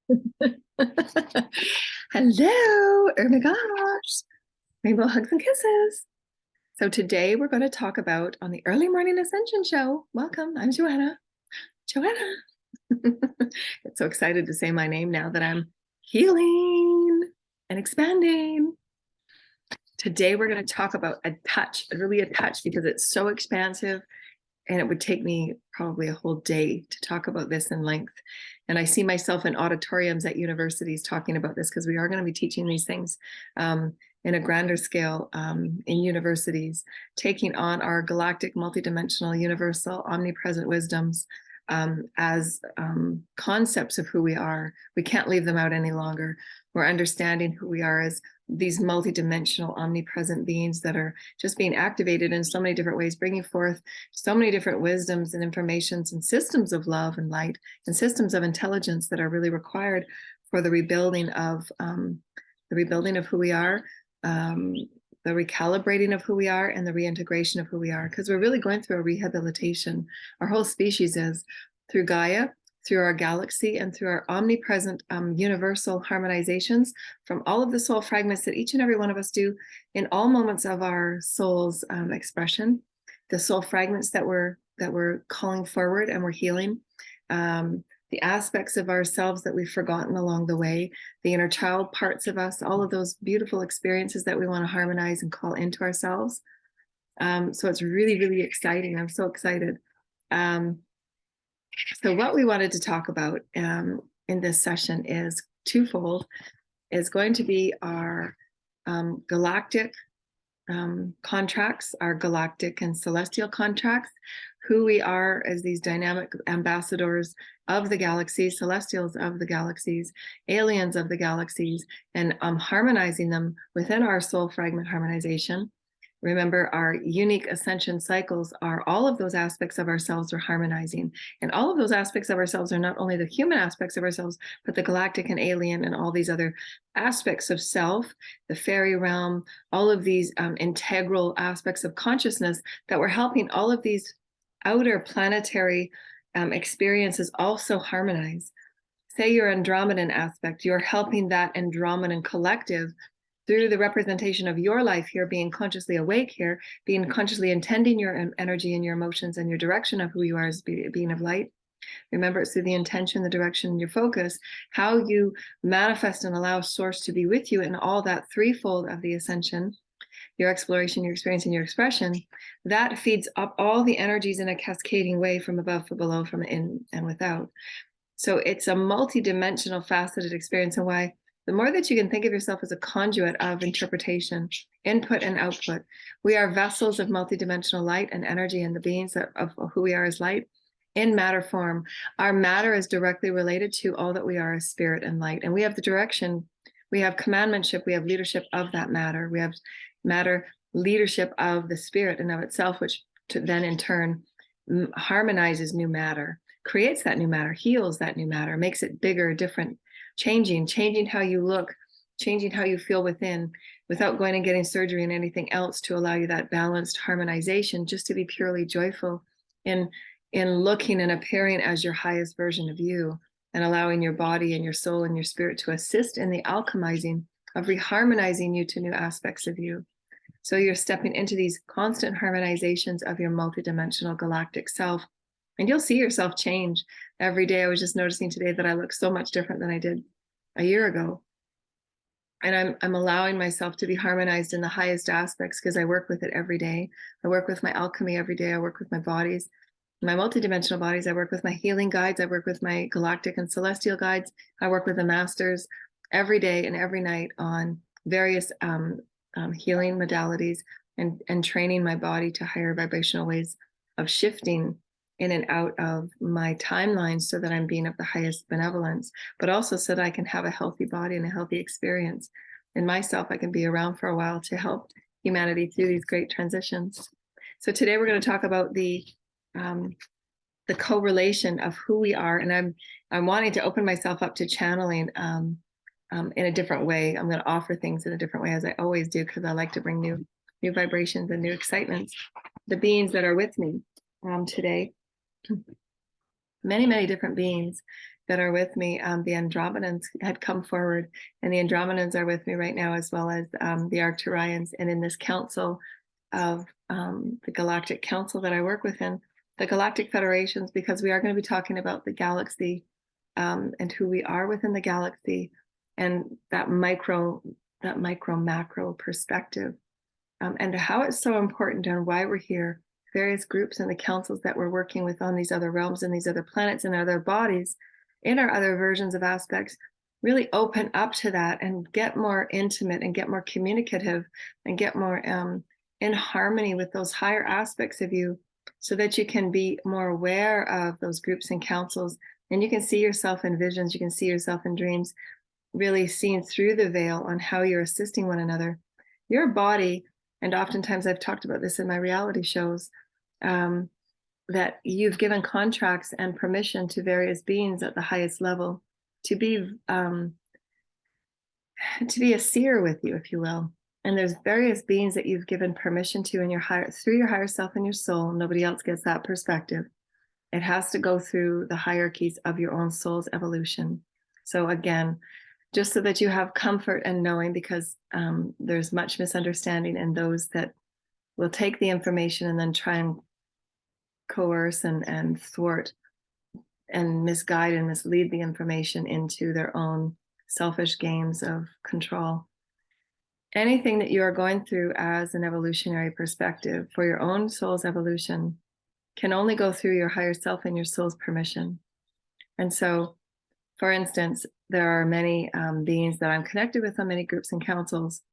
Hello, oh my gosh, rainbow hugs and kisses. So today we're going to talk about on the early morning Ascension show. Welcome, I'm Joanna. Joanna. It's so excited to say my name now that I'm healing and expanding. Today we're going to talk about a touch, really a touch, because it's so expansive. And it would take me probably a whole day to talk about this in length. And I see myself in auditoriums at universities talking about this because we are going to be teaching these things in a grander scale in universities, taking on our galactic, multidimensional, universal, omnipresent wisdoms as concepts of who we are. We can't leave them out any longer. We're understanding who we are as these multidimensional, omnipresent beings that are just being activated in so many different ways, bringing forth so many different wisdoms and informations and systems of love and light and systems of intelligence that are really required for the rebuilding of who we are, the recalibrating of who we are, and the reintegration of who we are, because we're really going through a rehabilitation. Our whole species is, through Gaia, through our galaxy, and through our omnipresent universal harmonizations from all of the soul fragments that each and every one of us do in all moments of our soul's expression, the soul fragments that we're calling forward and we're healing, the aspects of ourselves that we've forgotten along the way, the inner child parts of us, all of those beautiful experiences that we want to harmonize and call into ourselves. So it's really, really exciting. I'm so excited. So what we wanted to talk about in this session is twofold. Is going to be our galactic contracts, our galactic and celestial contracts, who we are as these dynamic ambassadors of the galaxies, celestials of the galaxies, aliens of the galaxies, and harmonizing them within our soul fragment harmonization. Remember, our unique ascension cycles are all of those aspects of ourselves are harmonizing. And all of those aspects of ourselves are not only the human aspects of ourselves, but the galactic and alien and all these other aspects of self, the fairy realm, all of these integral aspects of consciousness that we're helping all of these outer planetary experiences also harmonize. Say your Andromedan aspect, you're helping that Andromedan collective through the representation of your life here, being consciously awake here, being consciously intending your energy and your emotions and your direction of who you are as a being of light. Remember, it's through the intention, the direction, and your focus, how you manifest and allow source to be with you in all that threefold of the ascension, your exploration, your experience, and your expression, that feeds up all the energies in a cascading way from above, from below, from in and without. So it's a multi-dimensional, faceted experience, and why the more that you can think of yourself as a conduit of interpretation, input and output, we are vessels of multidimensional light and energy and the beings of who we are as light in matter form. Our matter is directly related to all that we are as spirit and light. And we have the direction, we have commandmentship, we have leadership of that matter. We have matter leadership of the spirit and of itself, which then in turn harmonizes new matter, creates that new matter, heals that new matter, makes it bigger, different, changing how you look, changing how you feel within, without going and getting surgery and anything else, to allow you that balanced harmonization, just to be purely joyful in looking and appearing as your highest version of you, and allowing your body and your soul and your spirit to assist in the alchemizing of reharmonizing you to new aspects of you. So you're stepping into these constant harmonizations of your multidimensional galactic self, and you'll see yourself change every day. I was just noticing today that I look so much different than I did a year ago. And I'm allowing myself to be harmonized in the highest aspects because I work with it every day. I work with my alchemy every day. I work with my bodies, my multidimensional bodies. I work with my healing guides. I work with my galactic and celestial guides. I work with the masters every day and every night on various healing modalities and training my body to higher vibrational ways of shifting in and out of my timeline, so that I'm being of the highest benevolence, but also so that I can have a healthy body and a healthy experience in myself. I can be around for a while to help humanity through these great transitions. So today we're going to talk about the correlation of who we are, and I'm wanting to open myself up to channeling in a different way. I'm going to offer things in a different way, as I always do, because I like to bring new vibrations and new excitements. The beings that are with me today. many, many different beings that are with me. The Andromedans had come forward, and the Andromedans are with me right now, as well as the Arcturians. And in this council of the Galactic Council that I work within, the Galactic Federations, because we are going to be talking about the galaxy and who we are within the galaxy, and that micro macro perspective, and how it's so important and why we're here. Various groups and the councils that we're working with on these other realms and these other planets and other bodies in our other versions of aspects really open up to that and get more intimate and get more communicative and get more in harmony with those higher aspects of you, so that you can be more aware of those groups and councils, and you can see yourself in visions, you can see yourself in dreams, really seen through the veil on how you're assisting one another. Your body, and oftentimes I've talked about this in my reality shows, that you've given contracts and permission to various beings at the highest level to be a seer with you, if you will. And there's various beings that you've given permission to in your through your higher self and your soul. Nobody else gets that perspective. It has to go through the hierarchies of your own soul's evolution. So again, just so that you have comfort and knowing, because there's much misunderstanding in those that will take the information and then try and coerce and thwart and misguide and mislead the information into their own selfish games of control. Anything that you are going through as an evolutionary perspective for your own soul's evolution can only go through your higher self and your soul's permission. And so, for instance, there are many beings that I'm connected with on many groups and councils,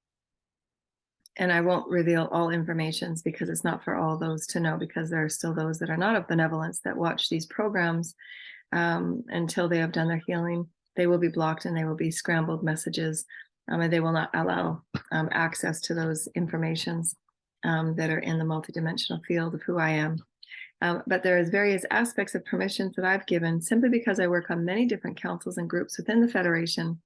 and I won't reveal all informations because it's not for all those to know, because there are still those that are not of benevolence that watch these programs until they have done their healing. They will be blocked and they will be scrambled messages, and they will not allow access to those informations that are in the multidimensional field of who I am. But there is various aspects of permissions that I've given simply because I work on many different councils and groups within the Federation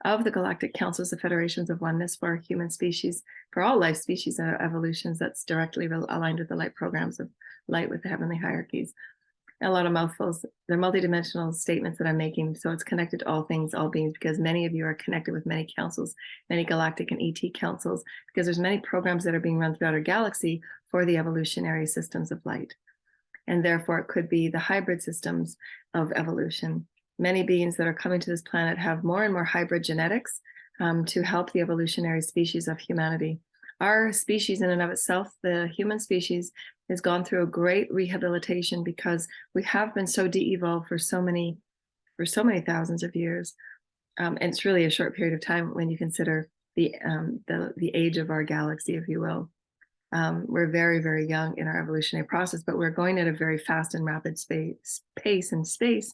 of the Galactic Councils, the Federations of Oneness for human species, for all life species and evolutions. That's directly aligned with the light programs of light with the heavenly hierarchies. A lot of mouthfuls. They're multidimensional statements that I'm making, so it's connected to all things, all beings, because many of you are connected with many councils, many galactic and ET councils, because there's many programs that are being run throughout our galaxy for the evolutionary systems of light. And therefore, it could be the hybrid systems of evolution. Many beings that are coming to this planet have more and more hybrid genetics to help the evolutionary species of humanity. Our species in and of itself, the human species, has gone through a great rehabilitation because we have been so de-evolved for so many thousands of years. And it's really a short period of time when you consider the age of our galaxy, if you will. We're very, very young in our evolutionary process, but we're going at a very fast and rapid pace and space,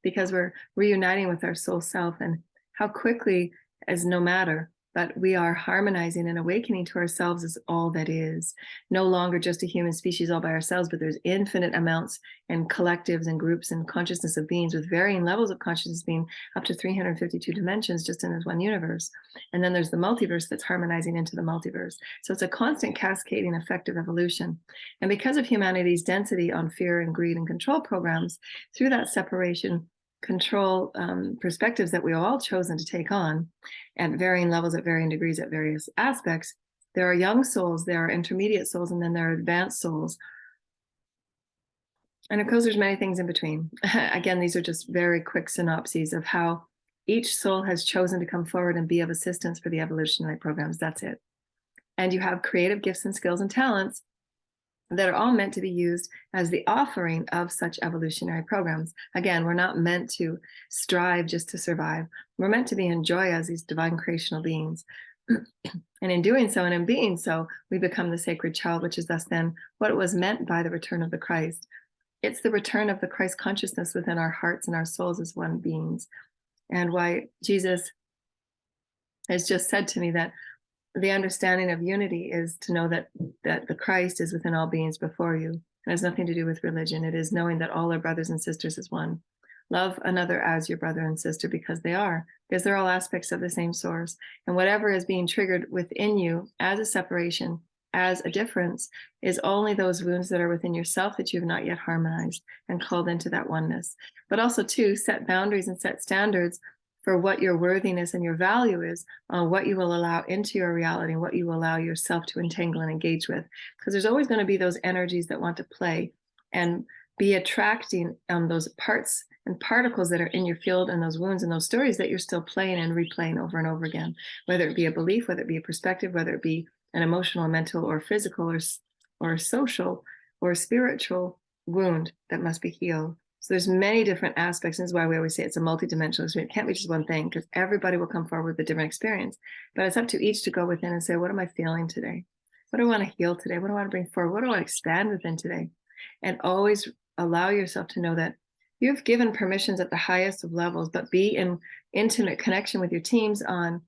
because we're reuniting with our soul self, and how quickly is no matter, but we are harmonizing and awakening to ourselves as all that is. No longer just a human species all by ourselves, but there's infinite amounts and collectives and groups and consciousness of beings with varying levels of consciousness being up to 352 dimensions just in this one universe. And then there's the multiverse that's harmonizing into the multiverse. So it's a constant cascading effect of evolution. And because of humanity's density on fear and greed and control programs, through that separation, control perspectives that we have all chosen to take on at varying levels, at varying degrees, at various aspects, there are young souls, there are intermediate souls, and then there are advanced souls. And of course, there's many things in between. Again, these are just very quick synopses of how each soul has chosen to come forward and be of assistance for the evolutionary programs. That's it. And you have creative gifts and skills and talents that are all meant to be used as the offering of such evolutionary programs. Again, we're not meant to strive just to survive. We're meant to be in joy as these divine creational beings. And in doing so, and in being so, we become the sacred child, which is thus then what it was meant by the return of the Christ. It's the return of the Christ consciousness within our hearts and our souls as one beings. And why Jesus has just said to me that the understanding of unity is to know that the Christ is within all beings before you. It has nothing to do with religion. It is knowing that all our brothers and sisters is one. Love another as your brother and sister, because they're all aspects of the same source. And whatever is being triggered within you as a separation, as a difference is only those wounds that are within yourself that you have not yet harmonized and called into that oneness. But also, too, set boundaries and set standards for what your worthiness and your value is on what you will allow into your reality and what you will allow yourself to entangle and engage with. Because there's always going to be those energies that want to play and be attracting those parts and particles that are in your field and those wounds and those stories that you're still playing and replaying over and over again, whether it be a belief, whether it be a perspective, whether it be an emotional, mental, or physical, or social, or spiritual wound that must be healed. So there's many different aspects. And this is why we always say it's a multidimensional experience. It can't be just one thing, because everybody will come forward with a different experience. But it's up to each to go within and say, what am I feeling today? What do I want to heal today? What do I want to bring forward? What do I want to expand within today? And always allow yourself to know that you've given permissions at the highest of levels, but be in intimate connection with your teams on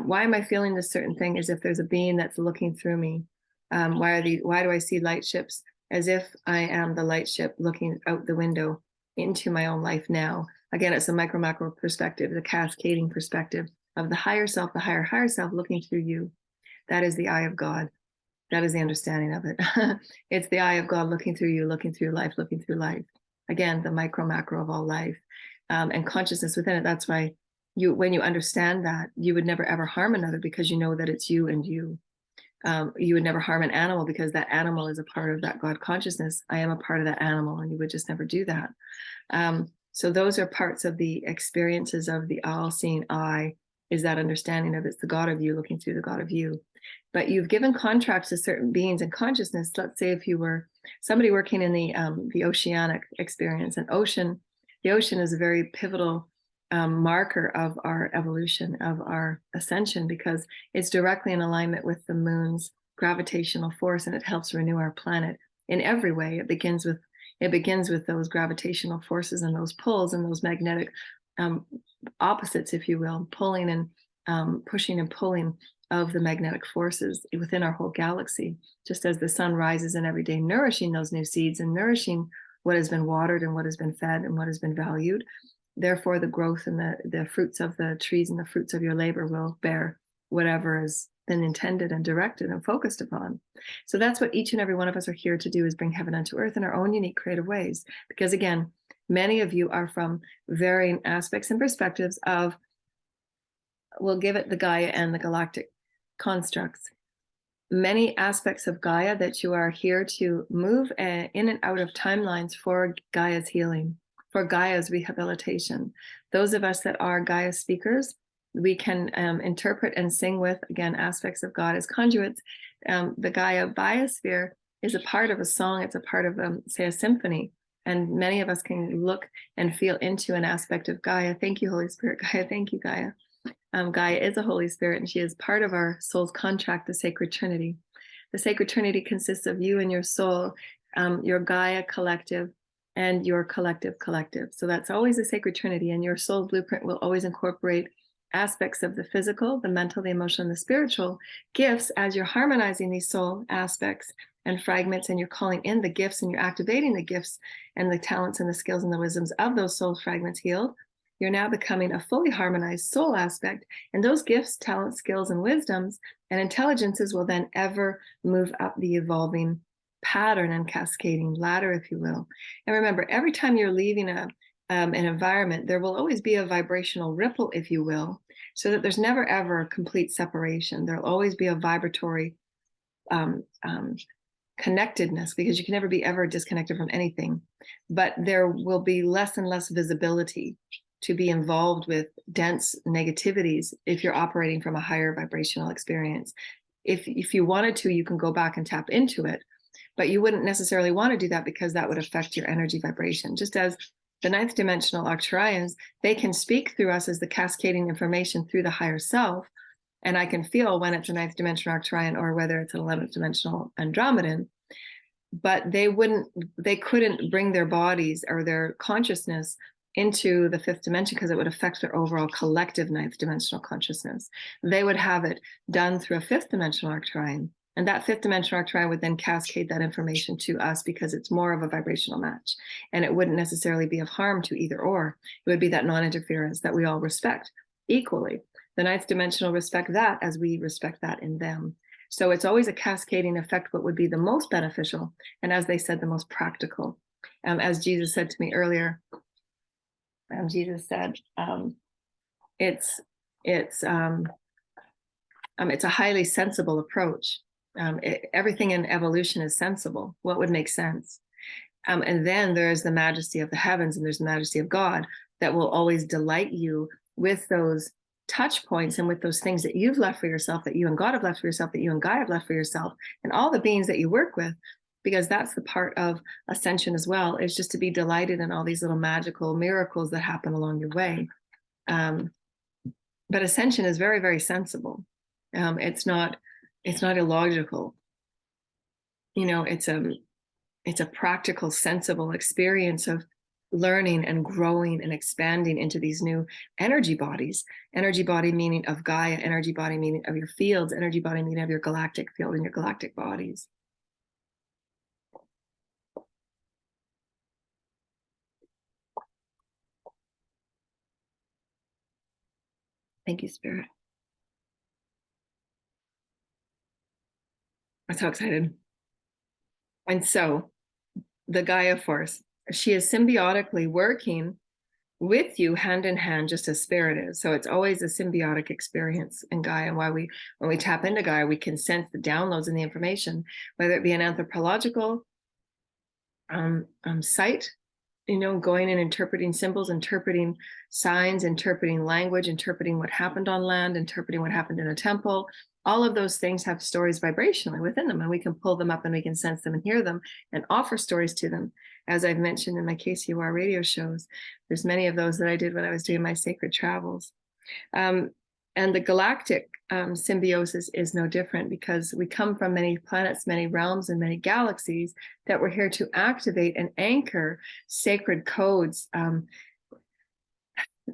why am I feeling this certain thing, as if there's a being that's looking through me. Why do I see light ships as if I am the light ship looking out the window into my own life now? Again, it's a micro-macro perspective, the cascading perspective of the higher self, the higher self looking through you. That is the eye of God. That is the understanding of it. It's the eye of God looking through you, looking through life, looking through life. Again, the micro-macro of all life and consciousness within it. That's why when you understand that, you would never ever harm another, because you know that it's you and you. You would never harm an animal, because that animal is a part of that God consciousness. I am a part of that animal, and you would just never do that. So those are parts of the experiences of the all-seeing eye, is that understanding of it's the God of you looking through the God of you. But you've given contracts to certain beings in consciousness. Let's say if you were somebody working in the oceanic experience, and the ocean is a very pivotal marker of our evolution, of our ascension, because it's directly in alignment with the moon's gravitational force, and it helps renew our planet in every way. It begins with those gravitational forces and those pulls and those magnetic opposites, if you will, pulling and pushing and pulling of the magnetic forces within our whole galaxy, just as the sun rises and every day nourishing those new seeds and nourishing what has been watered and what has been fed and what has been valued. Therefore, the growth and the fruits of the trees and the fruits of your labor will bear whatever has been intended and directed and focused upon. So that's what each and every one of us are here to do, is bring heaven unto earth in our own unique creative ways. Because again, many of you are from varying aspects and perspectives of, we'll give it the Gaia and the Galactic constructs. Many aspects of Gaia that you are here to move in and out of timelines for Gaia's healing, for Gaia's rehabilitation. Those of us that are Gaia speakers, we can interpret and sing with, again, aspects of God as conduits. The Gaia biosphere is a part of a song. It's a part of, say, a symphony. And many of us can look and feel into an aspect of Gaia. Thank you, Holy Spirit. Gaia, thank you, Gaia. Gaia is a Holy Spirit, and she is part of our soul's contract, the Sacred Trinity. The Sacred Trinity consists of you and your soul, your Gaia collective, and your collective. So that's always a Sacred Trinity, and your soul blueprint will always incorporate aspects of the physical, the mental, the emotional, and the spiritual gifts as you're harmonizing these soul aspects and fragments, and you're calling in the gifts and you're activating the gifts and the talents and the skills and the wisdoms of those soul fragments healed. You're now becoming a fully harmonized soul aspect, and those gifts, talents, skills, and wisdoms and intelligences will then ever move up the evolving pattern and cascading ladder, if you will. And remember, every time you're leaving an environment, there will always be a vibrational ripple, if you will, so that there's never ever a complete separation. There'll always be a vibratory connectedness, because you can never be ever disconnected from anything. But there will be less and less visibility to be involved with dense negativities if you're operating from a higher vibrational experience. If you wanted to, you can go back and tap into it, but you wouldn't necessarily want to do that, because that would affect your energy vibration. Just as the ninth dimensional Arcturians, they can speak through us as the cascading information through the higher self, and I can feel when it's a ninth dimensional Arcturian or whether it's an 11th dimensional Andromedan, but they couldn't bring their bodies or their consciousness into the fifth dimension, because it would affect their overall collective ninth dimensional consciousness. They would have it done through a fifth dimensional Arcturian, and that fifth dimensional Arcturian would then cascade that information to us, because it's more of a vibrational match, and it wouldn't necessarily be of harm to either or. It would be that non-interference that we all respect equally. The ninth dimensional respect that as we respect that in them. So it's always a cascading effect, what would be the most beneficial, and as they said, the most practical. As Jesus said to me earlier, Jesus said, it's a highly sensible approach. Everything in evolution is sensible. What would make sense? And then there's the majesty of the heavens, and there's the majesty of God that will always delight you with those touch points and with those things that you've left for yourself, that you and God have left for yourself, that you and Gaia have left for yourself, and all the beings that you work with, because that's the part of Ascension as well, is just to be delighted in all these little magical miracles that happen along your way. But Ascension is very, very sensible. It's not illogical. It's a practical, sensible experience of learning and growing and expanding into these new energy bodies. Energy body meaning of Gaia, energy body meaning of your fields, energy body meaning of your galactic field and your galactic bodies. Thank you, Spirit. I'm so excited. And so the Gaia force, she is symbiotically working with you hand in hand, just as Spirit is. So it's always a symbiotic experience in Gaia. And when we tap into Gaia, we can sense the downloads and the information, whether it be an anthropological site, going and interpreting symbols, interpreting signs, interpreting language, interpreting what happened on land, interpreting what happened in a temple. All of those things have stories vibrationally within them, and we can pull them up and we can sense them and hear them and offer stories to them. As I've mentioned in my KCOR radio shows, there's many of those that I did when I was doing my sacred travels. And the galactic symbiosis is no different, because we come from many planets, many realms, and many galaxies that we're here to activate and anchor sacred codes.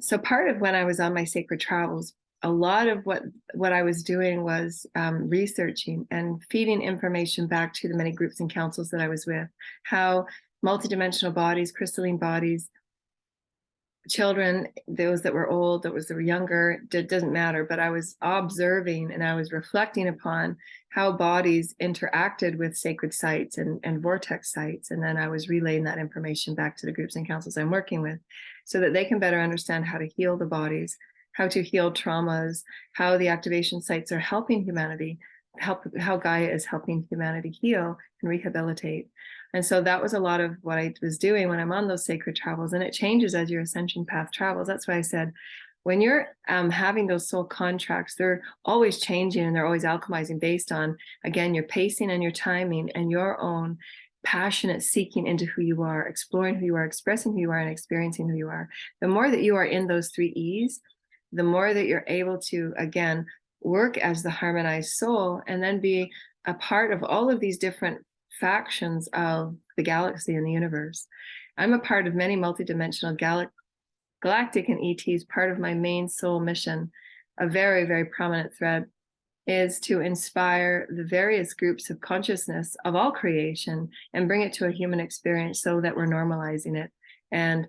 So part of when I was on my sacred travels, a lot of what I was doing was researching and feeding information back to the many groups and councils that I was with, how multidimensional bodies, crystalline bodies, children, those that were old, those that were younger, it doesn't matter, but I was observing and I was reflecting upon how bodies interacted with sacred sites and vortex sites. And then I was relaying that information back to the groups and councils I'm working with, so that they can better understand how to heal the bodies, how to heal traumas, how the activation sites are helping humanity, how Gaia is helping humanity heal and rehabilitate. And so that was a lot of what I was doing when I'm on those sacred travels, and it changes as your ascension path travels. That's why I said, when you're having those soul contracts, they're always changing and they're always alchemizing based on, again, your pacing and your timing and your own passionate seeking into who you are, exploring who you are, expressing who you are, and experiencing who you are. The more that you are in those 3 E's, the more that you're able to, again, work as the harmonized soul and then be a part of all of these different factions of the galaxy and the universe. I'm a part of many multidimensional galactic and ETs. Part of my main soul mission, a very, very prominent thread, is to inspire the various groups of consciousness of all creation and bring it to a human experience so that we're normalizing it. And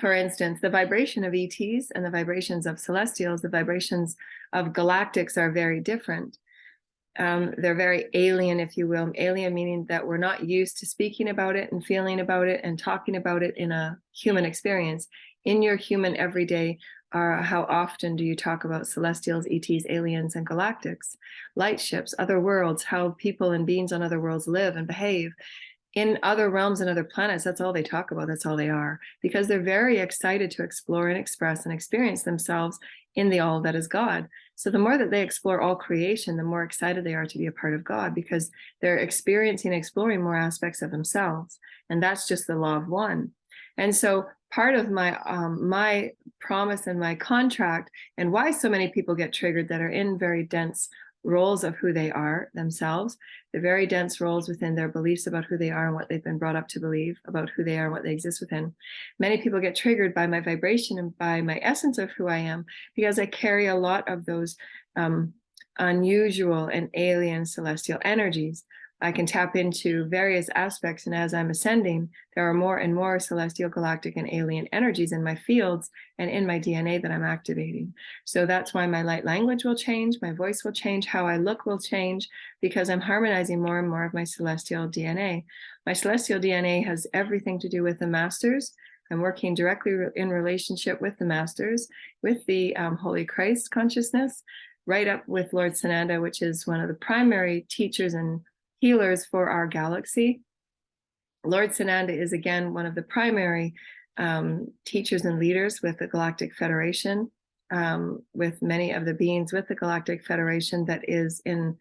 for instance, the vibration of ETs and the vibrations of celestials, the vibrations of galactics are very different. They're very alien, if you will. Alien meaning that we're not used to speaking about it and feeling about it and talking about it in a human experience. In your human everyday, how often do you talk about celestials, ETs, aliens, and galactics, light ships, other worlds, how people and beings on other worlds live and behave? In other realms and other planets, that's all they talk about. That's all they are, because they're very excited to explore and express and experience themselves in the all that is God. So the more that they explore all creation, the more excited they are to be a part of God, because they're experiencing and exploring more aspects of themselves. And that's just the law of one. And so part of my my promise and my contract, and why so many people get triggered that are in very dense roles of who they are themselves, the very dense roles within their beliefs about who they are and what they've been brought up to believe about who they are and what they exist within. Many people get triggered by my vibration and by my essence of who I am, because I carry a lot of those unusual and alien celestial energies. I can tap into various aspects, and as I'm ascending, there are more and more celestial, galactic, and alien energies in my fields and in my DNA that I'm activating. So that's why my light language will change, my voice will change, how I look will change, because I'm harmonizing more and more of my celestial DNA. My celestial DNA has everything to do with the masters. I'm working directly in relationship with the masters, with the Holy Christ consciousness, right up with Lord Sananda, which is one of the primary teachers and healers for our galaxy. Lord Sananda is, again, one of the primary teachers and leaders with the Galactic Federation, with many of the beings with the Galactic Federation that is in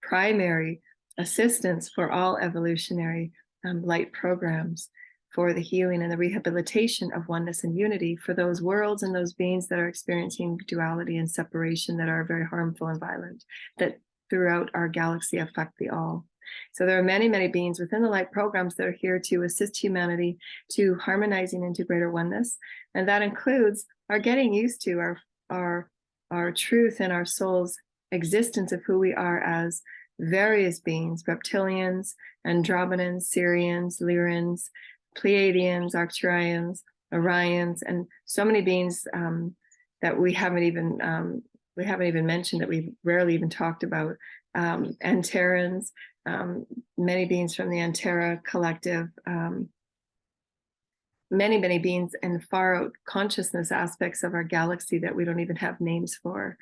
primary assistance for all evolutionary light programs, for the healing and the rehabilitation of oneness and unity for those worlds and those beings that are experiencing duality and separation that are very harmful and violent, that throughout our galaxy affect the all. So there are many, many beings within the light programs that are here to assist humanity to harmonizing into greater oneness. And that includes our getting used to our truth and our soul's existence of who we are as various beings: reptilians, Andromedans, Syrians, Lyrans, Pleiadians, Arcturians, Orions, and so many beings that we haven't even mentioned, that we've rarely even talked about. Anterans, many beings from the Antera collective, many, many beings and far out consciousness aspects of our galaxy that we don't even have names for.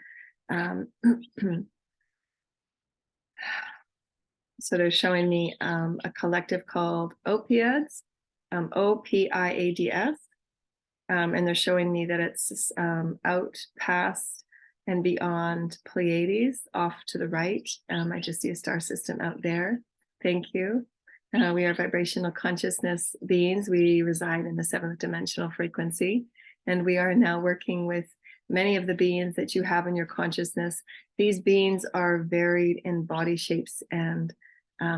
So they're showing me a collective called Opiads, OPIADS, and they're showing me that it's out past and beyond Pleiades, off to the right. I just see a star system out there. Thank you. We are vibrational consciousness beings. We reside in the 7th dimensional frequency, and we are now working with many of the beings that you have in your consciousness. These beings are varied in body shapes and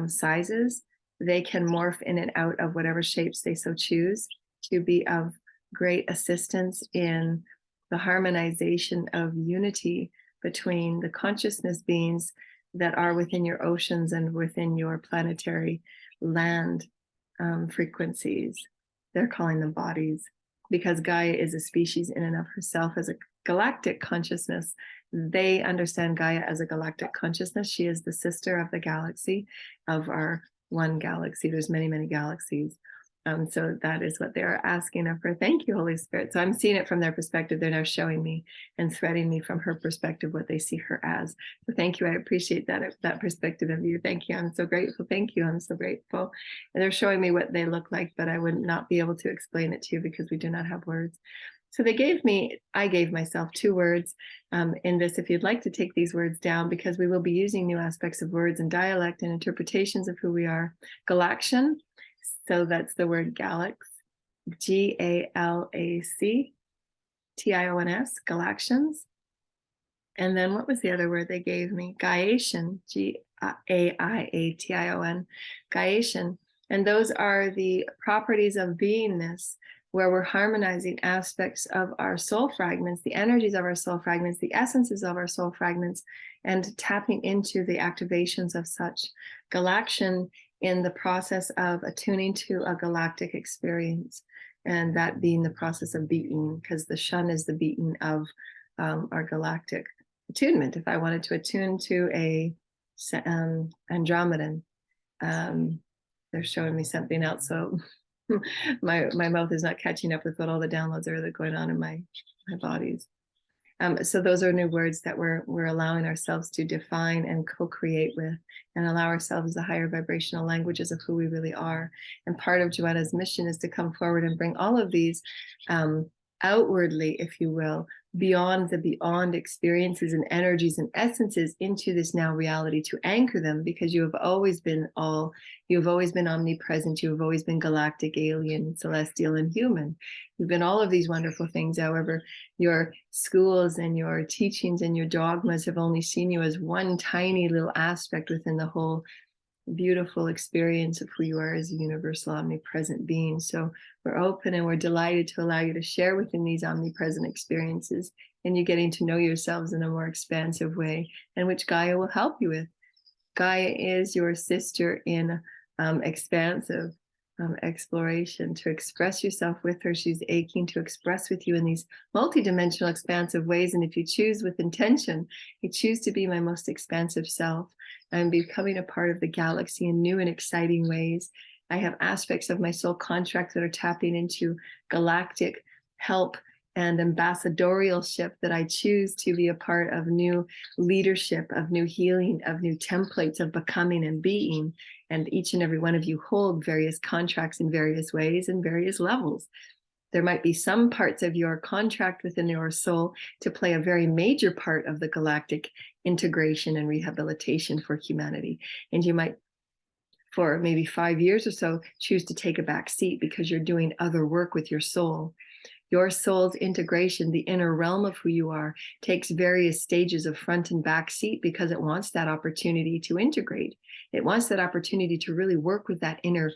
sizes. They can morph in and out of whatever shapes they so choose to be of great assistance in the harmonization of unity between the consciousness beings that are within your oceans and within your planetary land frequencies. They're calling them bodies, because Gaia is a species in and of herself as a galactic consciousness. They understand Gaia as a galactic consciousness. She is the sister of the galaxy, of our one galaxy. There's many, many galaxies. So that is what they are asking of her. Thank you, Holy Spirit. So I'm seeing it from their perspective. They're now showing me and threading me from her perspective what they see her as. So thank you. I appreciate that perspective of you. Thank you. I'm so grateful. Thank you. I'm so grateful. And they're showing me what they look like, but I would not be able to explain it to you because we do not have words. So I gave myself 2 words in this, if you'd like to take these words down, because we will be using new aspects of words and dialect and interpretations of who we are. Galaction. So that's the word Galax, GALACTIONS, Galaxians. And then what was the other word they gave me? Gaiation, GAIATION, Gaiation. And those are the properties of beingness, where we're harmonizing aspects of our soul fragments, the energies of our soul fragments, the essences of our soul fragments, and tapping into the activations of such. Galaxian in the process of attuning to a galactic experience, and that being the process of beating, because the shun is the beating of our galactic attunement. If I wanted to attune to a Andromedan, they're showing me something else, so my mouth is not catching up with what all the downloads are that are going on in my bodies. So those are new words that we're allowing ourselves to define and co-create with, and allow ourselves the higher vibrational languages of who we really are. And part of Joanna's mission is to come forward and bring all of these outwardly, if you will, beyond the beyond experiences and energies and essences into this now reality, to anchor them, because you have always been omnipresent, you have always been galactic, alien, celestial, and human. You've been all of these wonderful things. However, your schools and your teachings and your dogmas have only seen you as one tiny little aspect within the whole beautiful experience of who you are as a universal omnipresent being. So we're open and we're delighted to allow you to share within these omnipresent experiences, and you getting to know yourselves in a more expansive way, and which Gaia will help you with. Gaia is your sister in expansive exploration. To express yourself with her, she's aching to express with you in these multidimensional expansive ways. And if you choose with intention, you choose to be my most expansive self and becoming a part of the galaxy in new and exciting ways. I have aspects of my soul contract that are tapping into galactic help and ambassadorialship, that I choose to be a part of new leadership, of new healing, of new templates of becoming and being. And each and every one of you hold various contracts in various ways and various levels. There might be some parts of your contract within your soul to play a very major part of the galactic integration and rehabilitation for humanity. And you might, for maybe 5 years or so, choose to take a back seat because you're doing other work with your soul. Your soul's integration, the inner realm of who you are, takes various stages of front and back seat because it wants that opportunity to integrate. It wants that opportunity to really work with that inner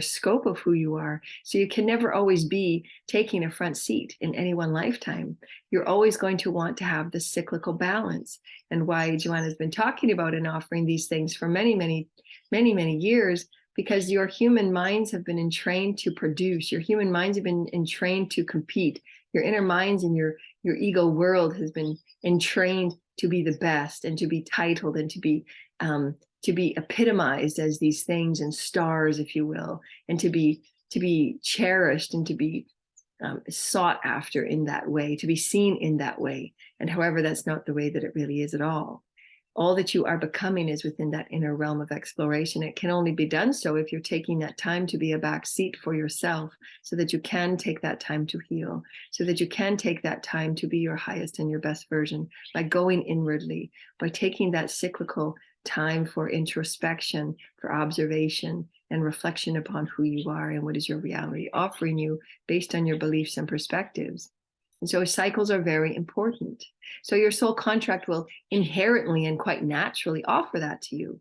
scope of who you are. So you can never always be taking a front seat in any one lifetime. You're always going to want to have the cyclical balance. And why Joanna's been talking about and offering these things for many, many, many, many years, because your human minds have been entrained to produce. Your human minds have been entrained to compete. Your inner minds and your ego world has been entrained to be the best and to be titled and to be epitomized as these things and stars, if you will, and to be cherished and to be sought after in that way, to be seen in that way. And however, that's not the way that it really is at all. All that you are becoming is within that inner realm of exploration. It can only be done so if you're taking that time to be a back seat for yourself, so that you can take that time to heal, so that you can take that time to be your highest and your best version by going inwardly, by taking that cyclical time for introspection, for observation and reflection upon who you are and what is your reality offering you based on your beliefs and perspectives. And so cycles are very important. So your soul contract will inherently and quite naturally offer that to you.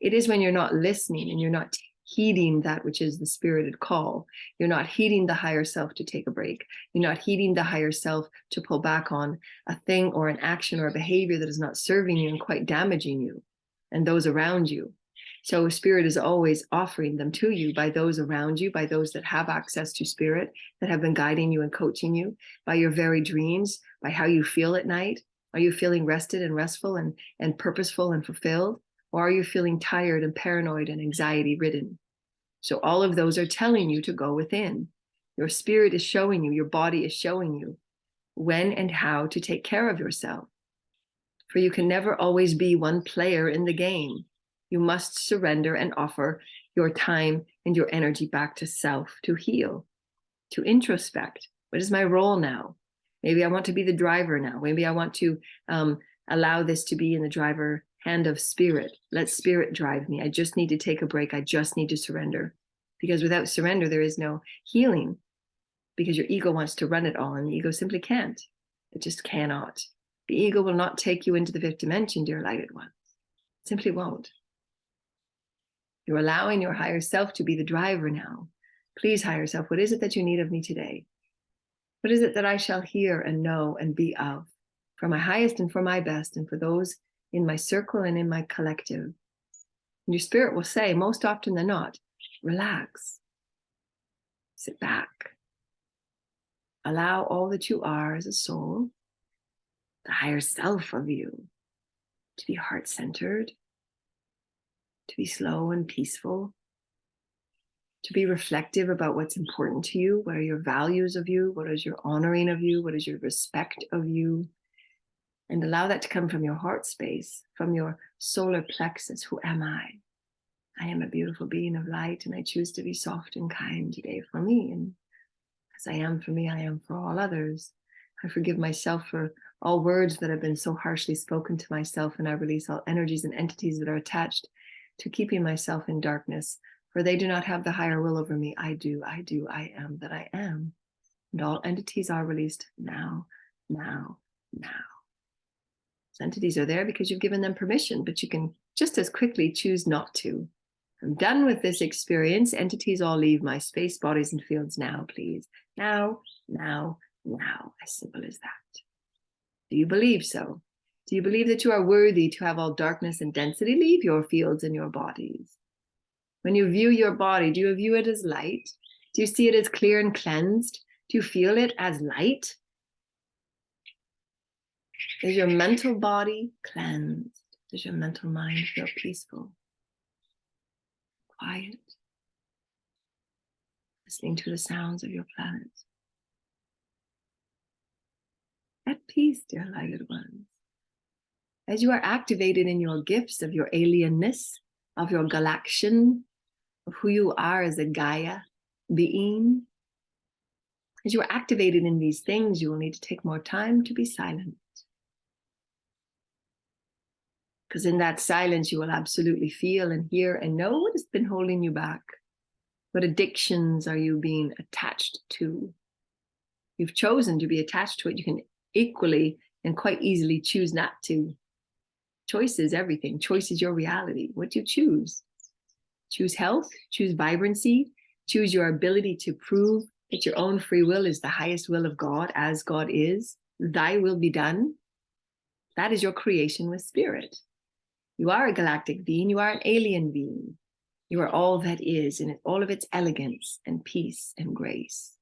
It is when you're not listening and you're not heeding that which is the spirited call. You're not heeding the higher self to take a break. You're not heeding the higher self to pull back on a thing or an action or a behavior that is not serving you and quite damaging you and those around you. So spirit is always offering them to you by those around you, by those that have access to spirit, that have been guiding you and coaching you, by your very dreams, by how you feel at night. Are you feeling rested and restful and purposeful and fulfilled? Or are you feeling tired and paranoid and anxiety ridden? So all of those are telling you to go within. Your spirit is showing you, your body is showing you when and how to take care of yourself. For you can never always be one player in the game. You must surrender and offer your time and your energy back to self, to heal, to introspect. What is my role now? Maybe I want to be the driver now. Maybe I want to allow this to be in the driver hand of spirit. Let spirit drive me. I just need to take a break. I just need to surrender. Because without surrender, there is no healing. Because your ego wants to run it all, and the ego simply can't. It just cannot. The ego will not take you into the fifth dimension, dear lighted ones. It simply won't. You're allowing your higher self to be the driver now. Please, higher self, what is it that you need of me today? What is it that I shall hear and know and be of, for my highest and for my best, and for those in my circle and in my collective? And your spirit will say, most often than not, relax, sit back, allow all that you are as a soul, the higher self of you, to be heart-centered, to be slow and peaceful, to be reflective about what's important to you. What are your values of you? What is your honoring of you? What is your respect of you? And allow that to come from your heart space, from your solar plexus. Who am I? I am a beautiful being of light, and I choose to be soft and kind today for me. And as I am for me, I am for all others. I forgive myself for all words that have been so harshly spoken to myself, and I release all energies and entities that are attached to keeping myself in darkness, for they do not have the higher will over me. I do, I am that I am. And all entities are released now, now, now. So entities are there because you've given them permission, but you can just as quickly choose not to. I'm done with this experience. Entities all leave my space, bodies, and fields now, please. Now, now, now. As simple as that. Do you believe so? Do you believe that you are worthy to have all darkness and density leave your fields and your bodies? When you view your body, do you view it as light? Do you see it as clear and cleansed? Do you feel it as light? Is your mental body cleansed? Does your mental mind feel peaceful, quiet, listening to the sounds of your planet? At peace, dear lighted ones. As you are activated in your gifts of your alienness, of your Galaxian, of who you are as a Gaia being, as you are activated in these things, you will need to take more time to be silent. Because in that silence, you will absolutely feel and hear and know what has been holding you back. What addictions are you being attached to? You've chosen to be attached to it. You can equally and quite easily choose not to. Choice is everything. Choice is your reality. What do you choose? Choose health, choose vibrancy, choose your ability to prove that your own free will is the highest will of God, as God is. Thy will be done. That is your creation with spirit. You are a galactic being. You are an alien being. You are all that is in all of its elegance and peace and grace.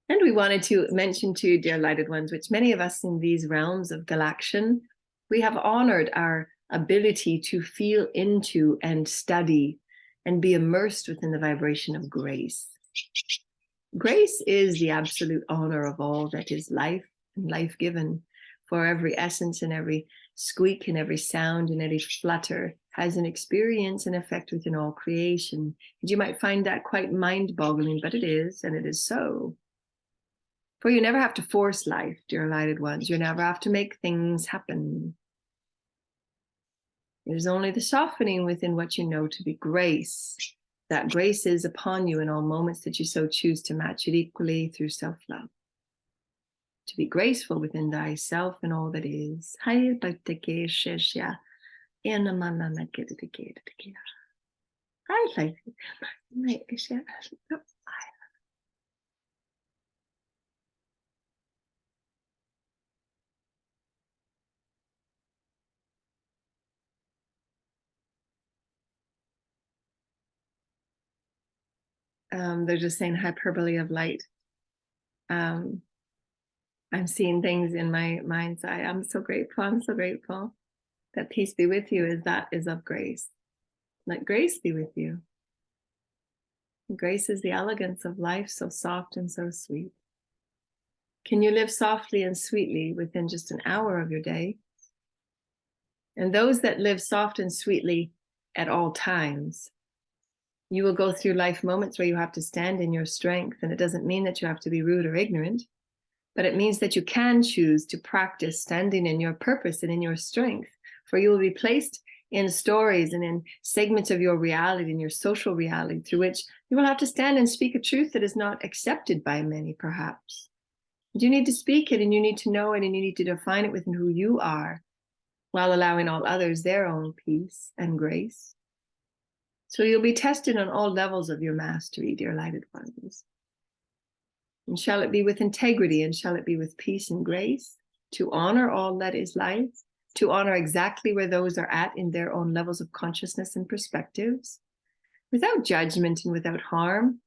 And we wanted to mention to you, dear lighted ones, which many of us in these realms of Galaxian, we have honored our ability to feel into and study and be immersed within the vibration of grace. Grace is the absolute honor of all that is life and life given. For every essence and every squeak and every sound and every flutter has an experience and effect within all creation. And you might find that quite mind-boggling, but it is, and it is so. For you never have to force life, dear lighted ones. You never have to make things happen. It is only the softening within what you know to be grace. That grace is upon you in all moments that you so choose to match it equally through self-love. To be graceful within thyself and all that is. They're just saying hyperbole of light. I'm seeing things in my mind's eye. I'm so grateful. I'm so grateful. That peace be with you is of grace. Let grace be with you. Grace is the elegance of life, so soft and so sweet. Can you live softly and sweetly within just an hour of your day? And those that live soft and sweetly at all times, you will go through life moments where you have to stand in your strength. And it doesn't mean that you have to be rude or ignorant, but it means that you can choose to practice standing in your purpose and in your strength. For you will be placed in stories and in segments of your reality, in your social reality, through which you will have to stand and speak a truth that is not accepted by many, perhaps. You need to speak it, and you need to know it, and you need to define it within who you are, while allowing all others their own peace and grace. So you'll be tested on all levels of your mastery, dear lighted ones. And shall it be with integrity, and shall it be with peace and grace, to honor all that is life, to honor exactly where those are at in their own levels of consciousness and perspectives, without judgment and without harm,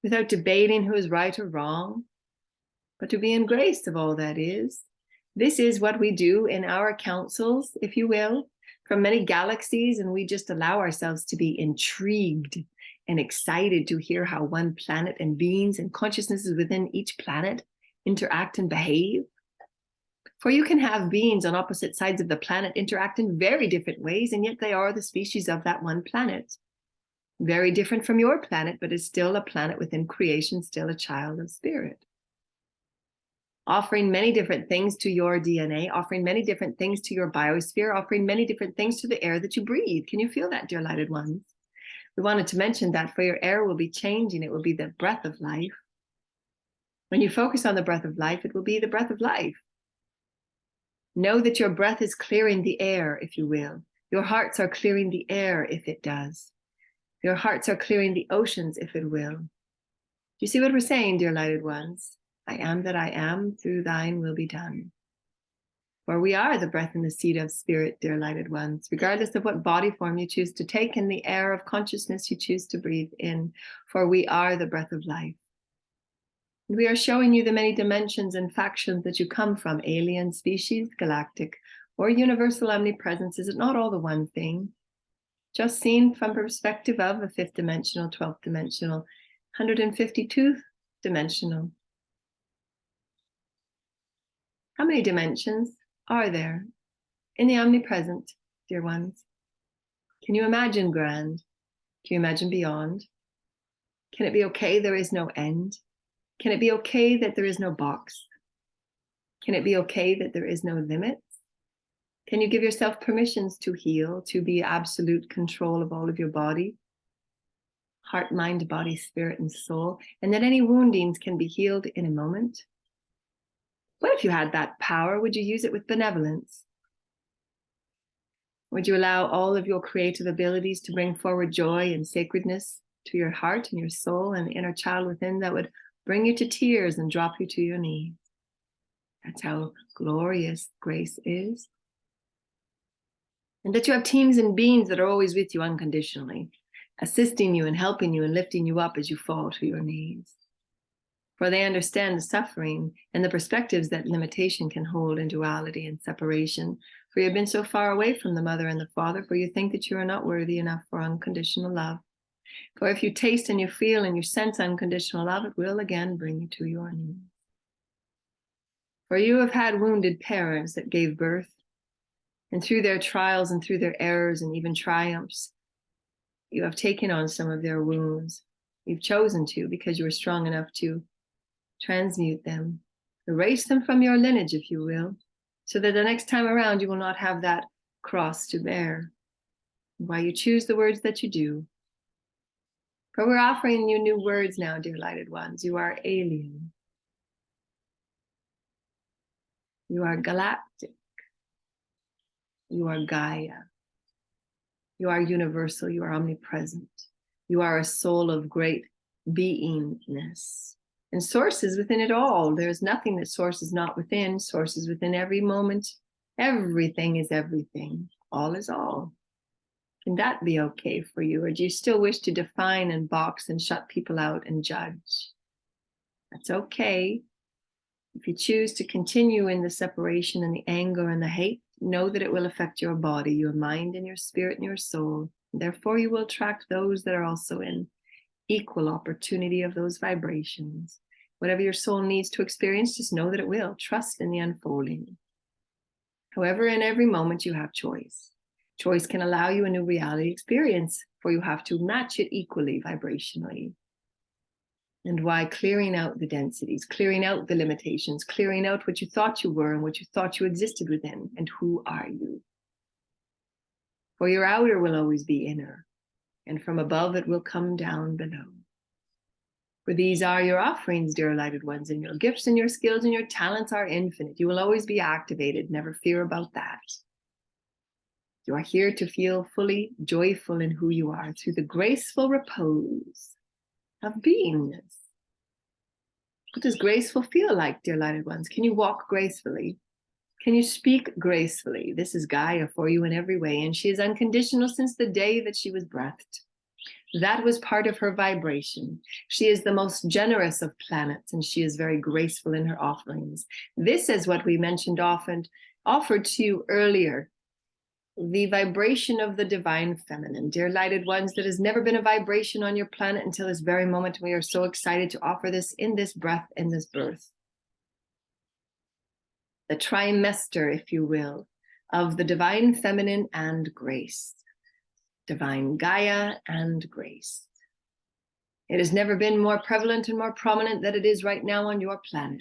without debating who is right or wrong, but to be in grace of all that is. This is what we do in our councils, if you will, from many galaxies, and we just allow ourselves to be intrigued and excited to hear how one planet and beings and consciousnesses within each planet interact and behave. For you can have beings on opposite sides of the planet interact in very different ways, and yet they are the species of that one planet. Very different from your planet, but is still a planet within creation, still a child of spirit. Offering many different things to your DNA, offering many different things to your biosphere, offering many different things to the air that you breathe. Can you feel that, dear lighted ones? We wanted to mention that for your air will be changing. It will be the breath of life. When you focus on the breath of life, it will be the breath of life. Know that your breath is clearing the air, if you will. Your hearts are clearing the air, if it does. Your hearts are clearing the oceans, if it will. Do you see what we're saying, dear lighted ones? I am that I am, through thine will be done. For we are the breath and the seed of spirit, dear lighted ones, regardless of what body form you choose to take and the air of consciousness you choose to breathe in, for we are the breath of life. And we are showing you the many dimensions and factions that you come from, alien, species, galactic, or universal omnipresence. Is it not all the one thing? Just seen from perspective of a 5th dimensional, 12th dimensional, 152th dimensional. How many dimensions are there in the omnipresent, dear ones? Can you imagine grand? Can you imagine beyond? Can it be okay there is no end? Can it be okay that there is no box? Can it be okay that there is no limits? Can you give yourself permissions to heal, to be absolute control of all of your body? Heart, mind, body, spirit, and soul. And that any woundings can be healed in a moment. What if you had that power? Would you use it with benevolence? Would you allow all of your creative abilities to bring forward joy and sacredness to your heart and your soul and the inner child within that would bring you to tears and drop you to your knees? That's how glorious grace is. And that you have teams and beings that are always with you unconditionally, assisting you and helping you and lifting you up as you fall to your knees. For they understand the suffering and the perspectives that limitation can hold in duality and separation. For you have been so far away from the mother and the father, for you think that you are not worthy enough for unconditional love. For if you taste and you feel and you sense unconditional love, it will again bring you to your knees. For you have had wounded parents that gave birth, and through their trials and through their errors and even triumphs, you have taken on some of their wounds. You've chosen to because you are strong enough to transmute them, erase them from your lineage, if you will, so that the next time around you will not have that cross to bear. Why you choose the words that you do. For we're offering you new words now, dear lighted ones. You are alien. You are galactic. You are Gaia. You are universal. You are omnipresent. You are a soul of great beingness. And source is within it all. There's nothing that source is not within. Source is within every moment. Everything is everything. All is all. Can that be okay for you? Or do you still wish to define and box and shut people out and judge? That's okay. If you choose to continue in the separation and the anger and the hate, know that it will affect your body, your mind, and your spirit and your soul. Therefore, you will attract those that are also in equal opportunity of those vibrations. Whatever your soul needs to experience, just know that it will. Trust in the unfolding. However, in every moment you have choice. Choice can allow you a new reality experience, for you have to match it equally vibrationally. And why clearing out the densities, clearing out the limitations, clearing out what you thought you were and what you thought you existed within, and who are you? For your outer will always be inner, and from above it will come down below. For these are your offerings, dear lighted ones, and your gifts and your skills and your talents are infinite. You will always be activated, never fear about that. You are here to feel fully joyful in who you are through the graceful repose of beingness. What does graceful feel like, dear lighted ones? Can you walk gracefully? Can you speak gracefully? This is Gaia for you in every way, and she is unconditional since the day that she was breathed. That was part of her vibration. She is the most generous of planets, and she is very graceful in her offerings. This is what we mentioned often, offered to you earlier. The vibration of the divine feminine, dear lighted ones, that has never been a vibration on your planet until this very moment. We are so excited to offer this in this breath, in this birth. The trimester, if you will, of the divine feminine and grace. Divine Gaia and grace. It has never been more prevalent and more prominent than it is right now on your planet.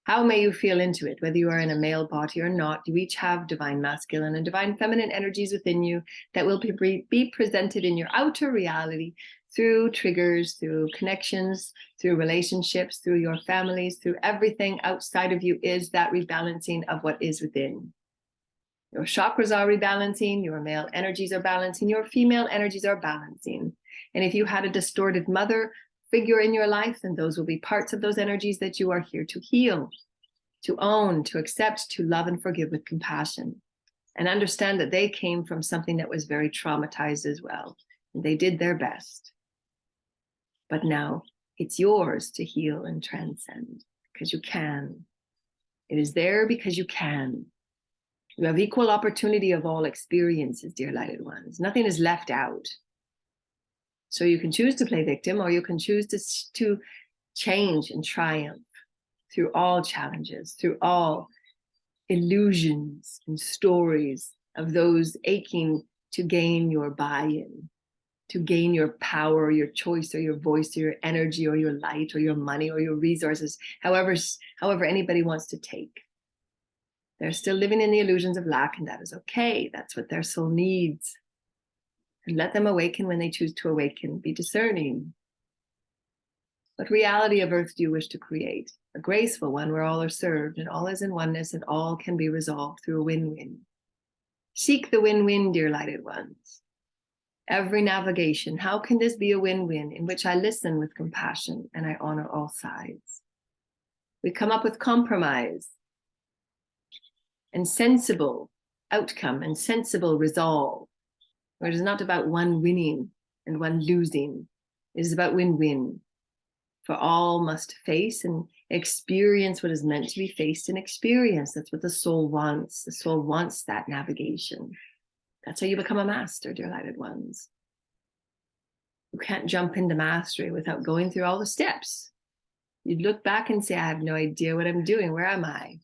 How may you feel into it, whether you are in a male body or not? You each have divine masculine and divine feminine energies within you that will be presented in your outer reality through triggers, through connections, through relationships, through your families, through everything outside of you is that rebalancing of what is within. Your chakras are rebalancing, your male energies are balancing, your female energies are balancing. And if you had a distorted mother figure in your life, then those will be parts of those energies that you are here to heal. to own, to accept, to love and forgive with compassion, and understand that they came from something that was very traumatized as well. And they did their best. But now it's yours to heal and transcend, because you can. It is there because you can. You have equal opportunity of all experiences, dear lighted ones. Nothing is left out. So you can choose to play victim, or you can choose to change and triumph through all challenges, through all illusions and stories of those aching to gain your buy-in, to gain your power, or your choice, or your voice, or your energy, or your light, or your money, or your resources, however anybody wants to take. They're still living in the illusions of lack, and that is okay. That's what their soul needs. And let them awaken when they choose to awaken. Be discerning. What reality of earth do you wish to create? A graceful one where all are served and all is in oneness and all can be resolved through a win-win. Seek the win-win, dear lighted ones. Every navigation, how can this be a win-win in which I listen with compassion and I honor all sides? We come up with compromise and sensible outcome and sensible resolve, where it is not about one winning and one losing. It is about win-win. For all must face and experience what is meant to be faced and experienced. That's what the soul wants. The soul wants that navigation. That's how you become a master, dear lighted ones. You can't jump into mastery without going through all the steps. You'd look back and say, I have no idea what I'm doing. Where am I?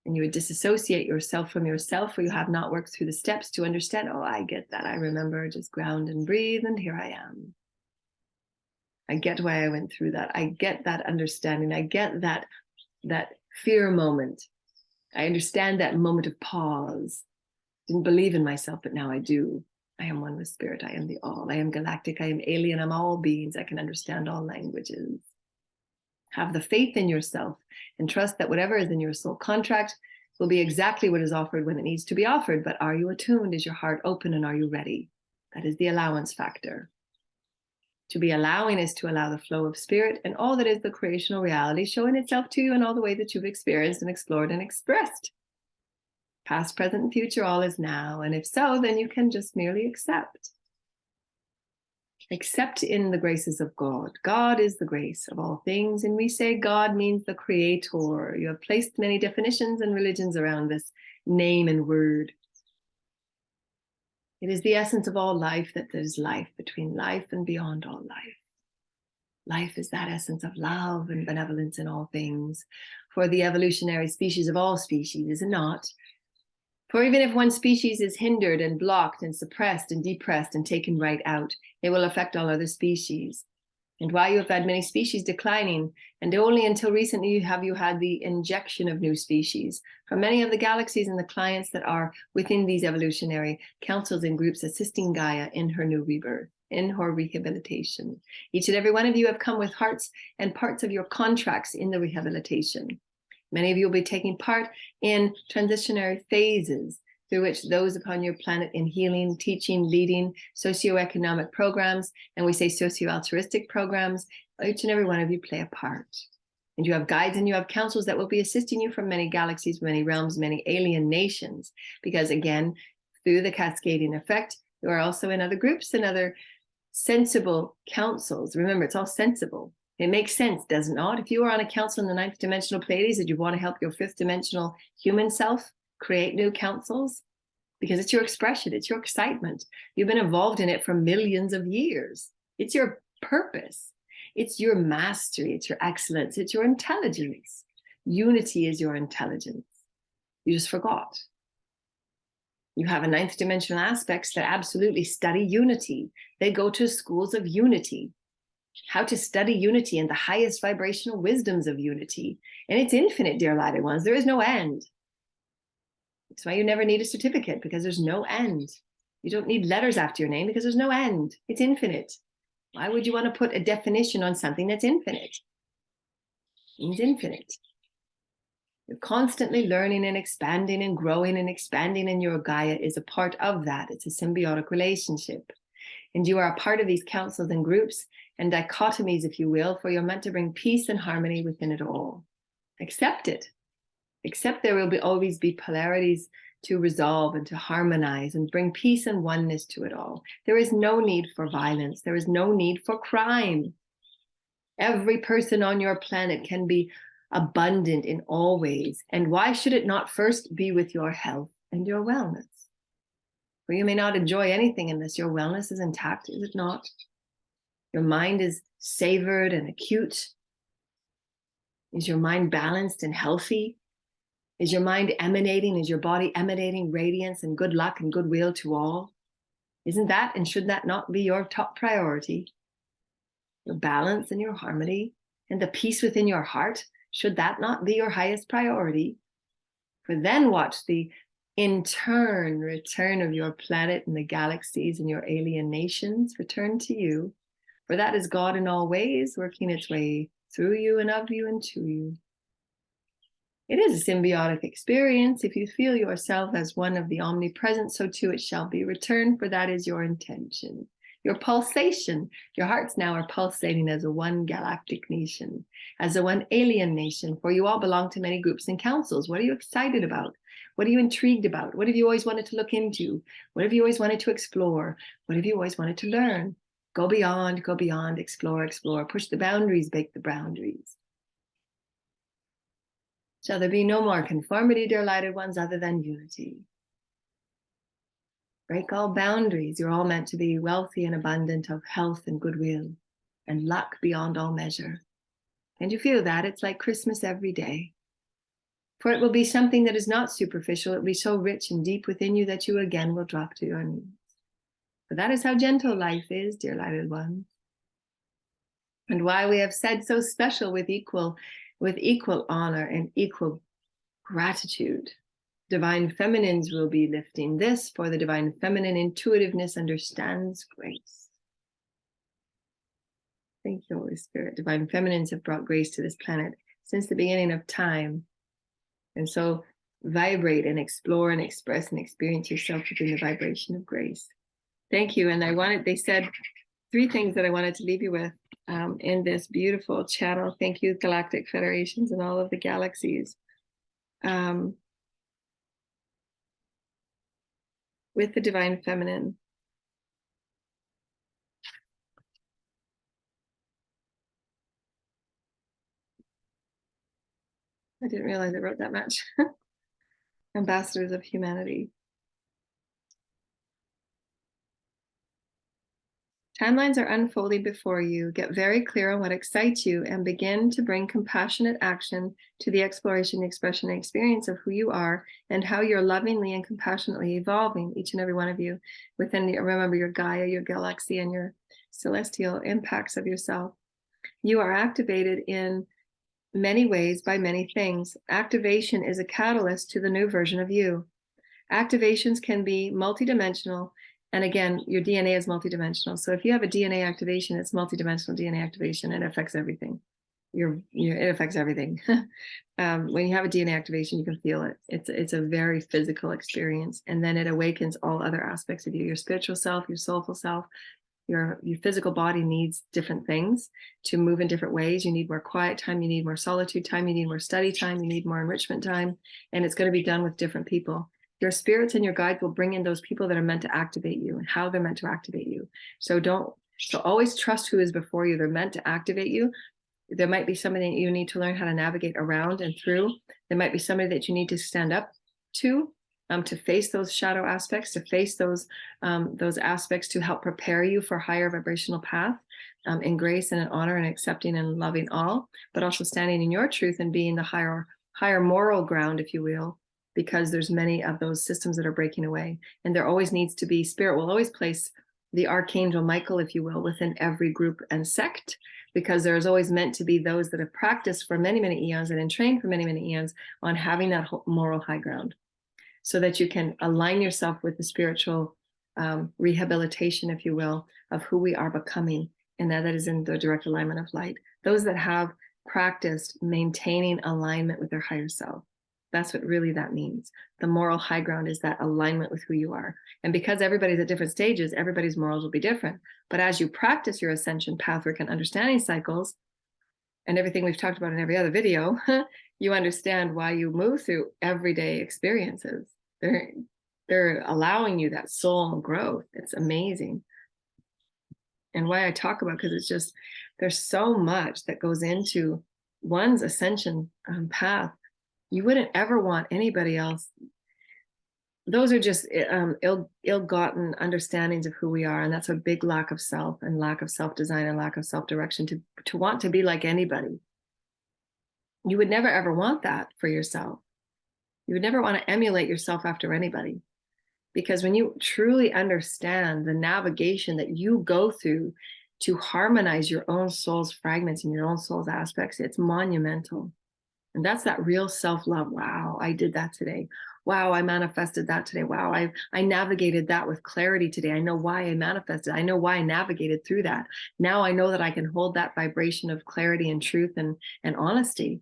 And you would disassociate yourself from yourself, or you have not worked through the steps to understand, oh, I get that. I remember, just ground and breathe, and here I am. I get why I went through that. I get that understanding. I get that fear moment. I understand that moment of pause. Didn't believe in myself, but now I do. I am one with spirit. I am the all. I am galactic. I am alien. I'm all beings. I can understand all languages. Have the faith in yourself and trust that whatever is in your soul contract will be exactly what is offered when it needs to be offered. But are you attuned? Is your heart open? And are you ready? That is the allowance factor. To be allowing is to allow the flow of spirit and all that is the creational reality showing itself to you in all the way that you've experienced and explored and expressed. Past, present, and future, all is now. And if so, then you can just merely accept. Accept in the graces of God. God is the grace of all things. And we say God means the creator. You have placed many definitions and religions around this name and word. It is the essence of all life that there's life between life and beyond all life. Life is that essence of love and benevolence in all things. For the evolutionary species of all species, is it not? For even if one species is hindered and blocked and suppressed and depressed and taken right out, it will affect all other species. And why you have had many species declining, and only until recently have you had the injection of new species from many of the galaxies and the clients that are within these evolutionary councils and groups assisting Gaia in her new rebirth, in her rehabilitation. Each and every one of you have come with hearts and parts of your contracts in the rehabilitation. Many of you will be taking part in transitionary phases through which those upon your planet in healing, teaching, leading, socioeconomic programs, and we say socio-altruistic programs, each and every one of you play a part. And you have guides and you have councils that will be assisting you from many galaxies, many realms, many alien nations. Because again, through the cascading effect, you are also in other groups and other sensible councils. Remember, it's all sensible. It makes sense, does it not? If you are on a council in the 9th dimensional Pleiades, that you want to help your 5th dimensional human self create new councils, because it's your expression, it's your excitement. You've been involved in it for millions of years. It's your purpose. It's your mastery. It's your excellence. It's your intelligence. Unity is your intelligence. You just forgot. You have a 9th dimensional aspects that absolutely study unity. They go to schools of unity. How to study unity and the highest vibrational wisdoms of unity. And it's infinite, dear lighted ones. There is no end. That's why you never need a certificate, because there's no end. You don't need letters after your name because there's no end. It's infinite. Why would you want to put a definition on something that's infinite? It means infinite. You're constantly learning and expanding and growing and expanding, and your Gaia is a part of that. It's a symbiotic relationship. And you are a part of these councils and groups and dichotomies, if you will, for you're meant to bring peace and harmony within it all. Accept it. Except there will always be polarities to resolve and to harmonize and bring peace and oneness to it all. There is no need for violence. There is no need for crime. Every person on your planet can be abundant in all ways. And why should it not first be with your health and your wellness? For you may not enjoy anything unless your wellness is intact, is it not? Your mind is savored and acute. Is your mind balanced and healthy? Is your mind emanating, is your body emanating radiance and good luck and goodwill to all? Isn't that and should that not be your top priority? Your balance and your harmony and the peace within your heart, should that not be your highest priority? For then watch the return of your planet and the galaxies and your alien nations return to you. For that is God in all ways, working its way through you and of you and to you. It is a symbiotic experience. If you feel yourself as one of the omnipresent, so too it shall be returned, for that is your intention. Your pulsation, your hearts now are pulsating as a one galactic nation, as a one alien nation, for you all belong to many groups and councils. What are you excited about? What are you intrigued about? What have you always wanted to look into? What have you always wanted to explore? What have you always wanted to learn? Go beyond, explore, push the boundaries, break the boundaries. Shall there be no more conformity, dear lighted ones, other than unity? Break all boundaries. You're all meant to be wealthy and abundant of health and goodwill and luck beyond all measure. And you feel that? It's like Christmas every day. For it will be something that is not superficial. It will be so rich and deep within you that you again will drop to your knees. For that is how gentle life is, dear lighted ones. And why we have said so special with equal honor and equal gratitude. Divine feminines will be lifting this, for the divine feminine intuitiveness understands grace. Thank you, Holy Spirit. Divine feminines have brought grace to this planet since the beginning of time. And so vibrate and explore and express and experience yourself within the vibration of grace. Thank you. And they said 3 things that I wanted to leave you with in this beautiful channel. Thank you, Galactic Federations and all of the galaxies. With the divine feminine. I didn't realize I wrote that much. Ambassadors of humanity. Timelines are unfolding before you. Get very clear on what excites you and begin to bring compassionate action to the exploration, expression, and experience of who you are and how you're lovingly and compassionately evolving, each and every one of you, within remember your Gaia, your galaxy, and your celestial impacts of yourself. You are activated in many ways by many things. Activation is a catalyst to the new version of you. Activations can be multidimensional. And again, your DNA is multidimensional. So if you have a DNA activation, it's multidimensional DNA activation, and it affects everything. It affects everything. When you have a DNA activation, you can feel it. It's a very physical experience. And then it awakens all other aspects of you, your spiritual self, your soulful self. Your physical body needs different things to move in different ways. You need more quiet time. You need more solitude time. You need more study time. You need more enrichment time. And it's going to be done with different people. Your spirits and your guides will bring in those people that are meant to activate you and how they're meant to activate you. So always trust who is before you. They're meant to activate you. There might be somebody that you need to learn how to navigate around and through. There might be somebody that you need to stand up to face those shadow aspects, to face those aspects to help prepare you for higher vibrational path in grace and in honor and accepting and loving all, but also standing in your truth and being the higher moral ground, if you will, because there's many of those systems that are breaking away. And there always needs to be, Spirit will always place the Archangel Michael, if you will, within every group and sect, because there's always meant to be those that have practiced for many, many eons and trained for many, many eons on having that moral high ground, so that you can align yourself with the spiritual rehabilitation, if you will, of who we are becoming, and that is in the direct alignment of light. Those that have practiced maintaining alignment with their higher self. That's what really that means. The moral high ground is that alignment with who you are. And because everybody's at different stages, everybody's morals will be different. But as you practice your ascension pathwork and understanding cycles, and everything we've talked about in every other video, you understand why you move through everyday experiences. They're allowing you that soul growth. It's amazing. And why I talk about, because it's just, there's so much that goes into one's ascension path. You wouldn't ever want anybody else. Those are just ill-gotten understandings of who we are. And that's a big lack of self and lack of self-design and lack of self-direction to want to be like anybody. You would never ever want that for yourself. You would never want to emulate yourself after anybody. Because when you truly understand the navigation that you go through to harmonize your own soul's fragments and your own soul's aspects, it's monumental. And that's that real self-love. Wow, I did that today. Wow, I manifested that today. Wow, I navigated that with clarity today. I know why I manifested. I know why I navigated through that. Now I know that I can hold that vibration of clarity and truth and honesty.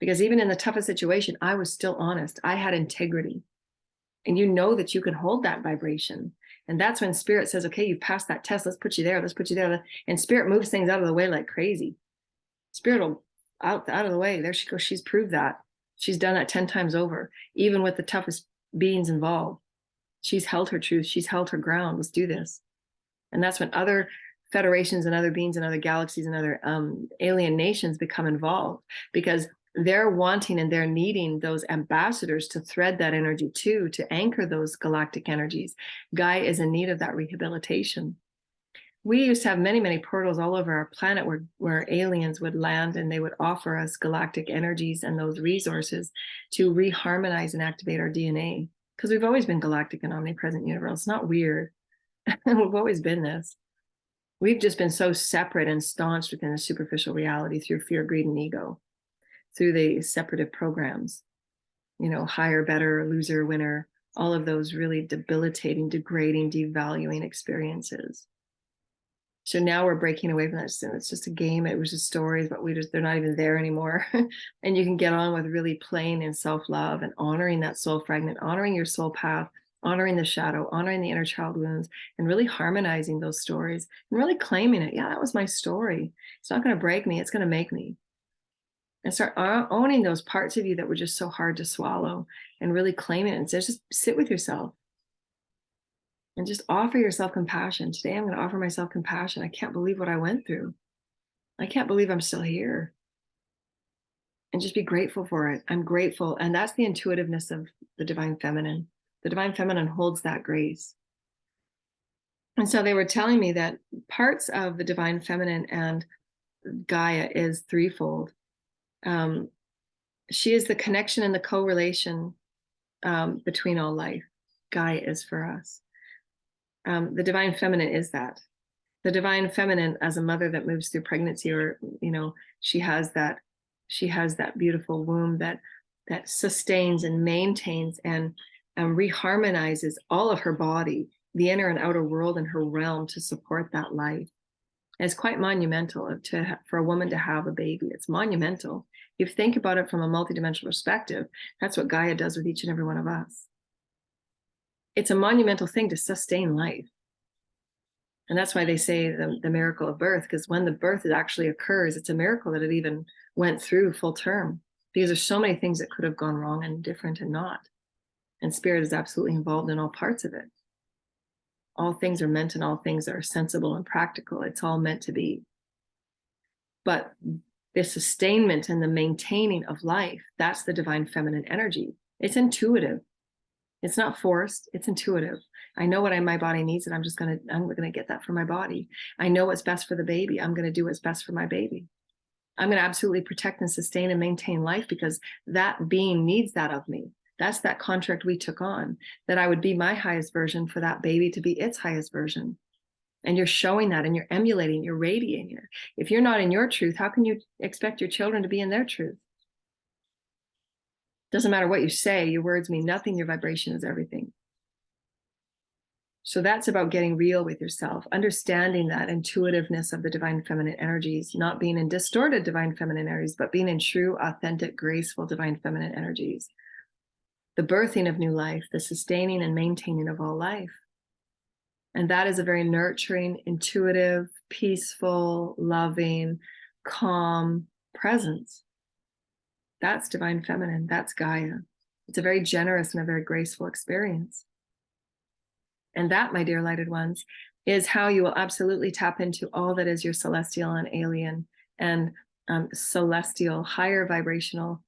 Because even in the toughest situation, I was still honest. I had integrity. And you know that you can hold that vibration. And that's when spirit says, okay, you've passed that test. Let's put you there. Let's put you there. And spirit moves things out of the way like crazy. Spirit will out of the way. There she goes. She's proved that. She's done that 10 times over, even with the toughest beings involved. She's held her truth. She's held her ground. Let's do this. And that's when other federations and other beings and other galaxies and other alien nations become involved, because they're wanting and they're needing those ambassadors to thread that energy to anchor those galactic energies. Gaia is in need of that rehabilitation. We used to have many, many portals all over our planet where aliens would land and they would offer us galactic energies and those resources to reharmonize and activate our DNA. Because we've always been galactic and omnipresent universe. It's not weird. We've always been this. We've just been so separate and staunched within a superficial reality through fear, greed, and ego, through the separative programs, higher, better, loser, winner, all of those really debilitating, degrading, devaluing experiences. So now we're breaking away from that. It's just a game. It was just stories, but they're not even there anymore. And you can get on with really playing in self-love and honoring that soul fragment, honoring your soul path, honoring the shadow, honoring the inner child wounds, and really harmonizing those stories and really claiming it. Yeah, that was my story. It's not going to break me. It's going to make me. And start owning those parts of you that were just so hard to swallow and really claim it. And just sit with yourself and just offer yourself compassion. Today, I'm going to offer myself compassion. I can't believe what I went through. I can't believe I'm still here. And just be grateful for it. I'm grateful. And that's the intuitiveness of the divine feminine. The divine feminine holds that grace. And so they were telling me that parts of the divine feminine and Gaia is threefold. She is the connection and the correlation between all life. Gaia is for us. The divine feminine is that. The divine feminine, as a mother that moves through pregnancy, or she has that beautiful womb that sustains and maintains and reharmonizes all of her body, the inner and outer world and her realm, to support that life. And it's quite monumental for a woman to have a baby. It's monumental. If you think about it from a multidimensional perspective, that's what Gaia does with each and every one of us. It's a monumental thing to sustain life. And that's why they say the miracle of birth, because when the birth actually occurs, it's a miracle that it even went through full term, because there's so many things that could have gone wrong and different and not. And spirit is absolutely involved in all parts of it. All things are meant and all things are sensible and practical. It's all meant to be. But the sustainment and the maintaining of life, that's the divine feminine energy. It's intuitive. It's not forced. It's intuitive. I know what my body needs, and I'm going to get that for my body. I know what's best for the baby. I'm going to do what's best for my baby. I'm going to absolutely protect and sustain and maintain life, because that being needs that of me. That's that contract we took on, that I would be my highest version for that baby to be its highest version. And you're showing that, and you're emulating, you're radiating it. If you're not in your truth, how can you expect your children to be in their truth? Doesn't matter what you say, your words mean nothing, your vibration is everything. So that's about getting real with yourself, understanding that intuitiveness of the divine feminine energies, not being in distorted divine feminine energies, but being in true, authentic, graceful divine feminine energies. The birthing of new life, the sustaining and maintaining of all life. And that is a very nurturing, intuitive, peaceful, loving, calm, presence. That's divine feminine. That's Gaia. It's a very generous and a very graceful experience. And that, my dear lighted ones, is how you will absolutely tap into all that is your celestial and alien and celestial, higher vibrational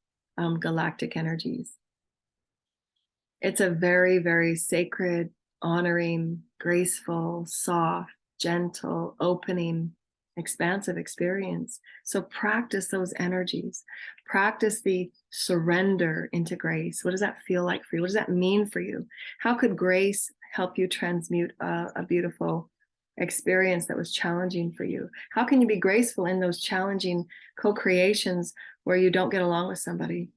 galactic energies. It's a very, very sacred, honoring, graceful, soft, gentle, opening, expansive experience. So practice those energies. Practice the surrender into grace. What does that feel like for you? What does that mean for you? How could grace help you transmute a beautiful experience that was challenging for you? How can you be graceful in those challenging co-creations where you don't get along with somebody?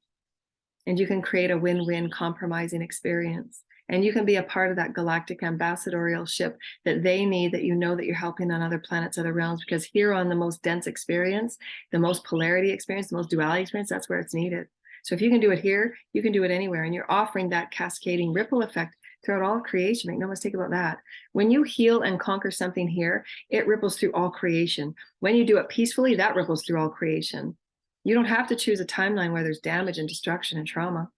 And you can create a win-win compromising experience. And you can be a part of that galactic ambassadorial ship that they need, that you know that you're helping on other planets, other realms, because here on the most dense experience, the most polarity experience, the most duality experience, that's where it's needed. So if you can do it here, you can do it anywhere. And you're offering that cascading ripple effect throughout all creation. Make no mistake about that. When you heal and conquer something here, it ripples through all creation. When you do it peacefully, that ripples through all creation. You don't have to choose a timeline where there's damage and destruction and trauma.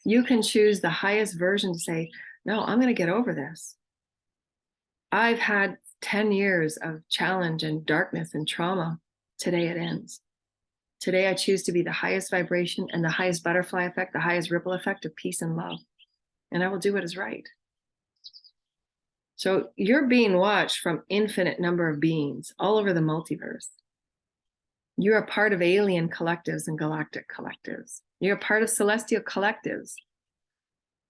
You can choose the highest version to say, no, I'm going to get over this. I've had 10 years of challenge and darkness and trauma. Today it ends. Today I choose to be the highest vibration and the highest butterfly effect, the highest ripple effect of peace and love. And I will do what is right. So you're being watched from infinite number of beings all over the multiverse. You're a part of alien collectives and galactic collectives. You're a part of celestial collectives.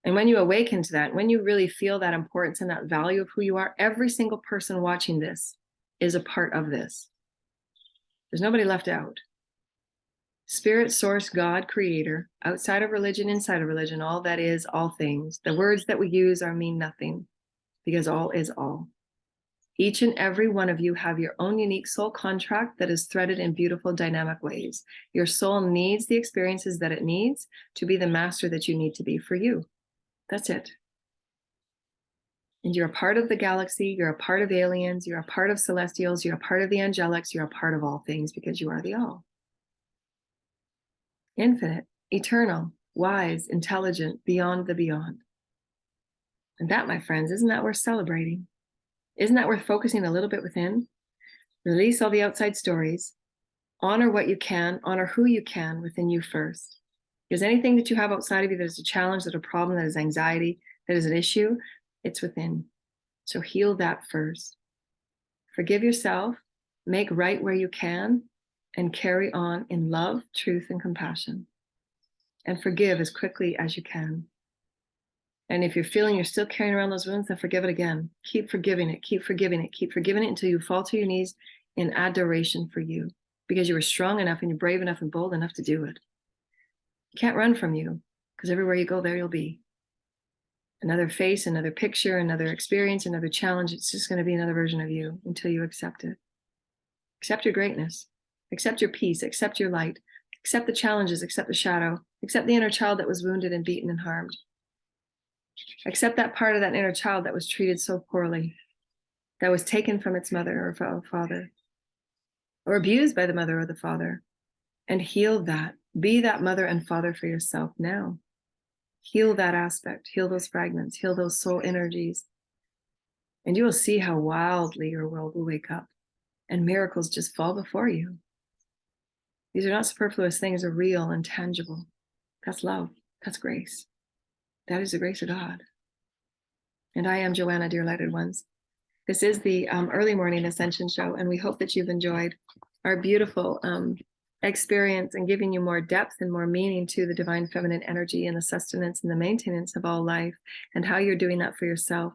And when you awaken to that, when you really feel that importance and that value of who you are, every single person watching this is a part of this. There's nobody left out. Spirit, source, God, creator, outside of religion, inside of religion, all that is, all things. The words that we use mean nothing because all is all. Each and every one of you have your own unique soul contract that is threaded in beautiful, dynamic ways. Your soul needs the experiences that it needs to be the master that you need to be for you. That's it. And you're a part of the galaxy. You're a part of aliens. You're a part of celestials. You're a part of the angelics. You're a part of all things because you are the all. Infinite, eternal, wise, intelligent, beyond the beyond. And that, my friends, isn't that worth celebrating? Isn't that worth focusing a little bit within? Release all the outside stories. Honor what you can. Honor who you can within you first. Because anything that you have outside of you that is a challenge, that is a problem, that is anxiety, that is an issue, it's within. So heal that first. Forgive yourself. Make right where you can. And carry on in love, truth, and compassion. And forgive as quickly as you can. And if you're feeling you're still carrying around those wounds, then forgive it again. Keep forgiving it, keep forgiving it, keep forgiving it until you fall to your knees in adoration for you. Because you were strong enough and you're brave enough and bold enough to do it. You can't run from you, because everywhere you go, there you'll be. Another face, another picture, another experience, another challenge. It's just going to be another version of you until you accept it. Accept your greatness. Accept your peace. Accept your light. Accept the challenges. Accept the shadow. Accept the inner child that was wounded and beaten and harmed. Accept that part of that inner child that was treated so poorly, that was taken from its mother or father, or abused by the mother or the father, and heal that. Be that mother and father for yourself now. Heal that aspect. Heal those fragments. Heal those soul energies. And you will see how wildly your world will wake up and miracles just fall before you. These are not superfluous things. They're real and tangible. That's love. That's grace. That is the grace of God. And I am Joanna, dear lighted ones. This is the early morning Ascension show, and we hope that you've enjoyed our beautiful experience and giving you more depth and more meaning to the divine feminine energy and the sustenance and the maintenance of all life, and how you're doing that for yourself,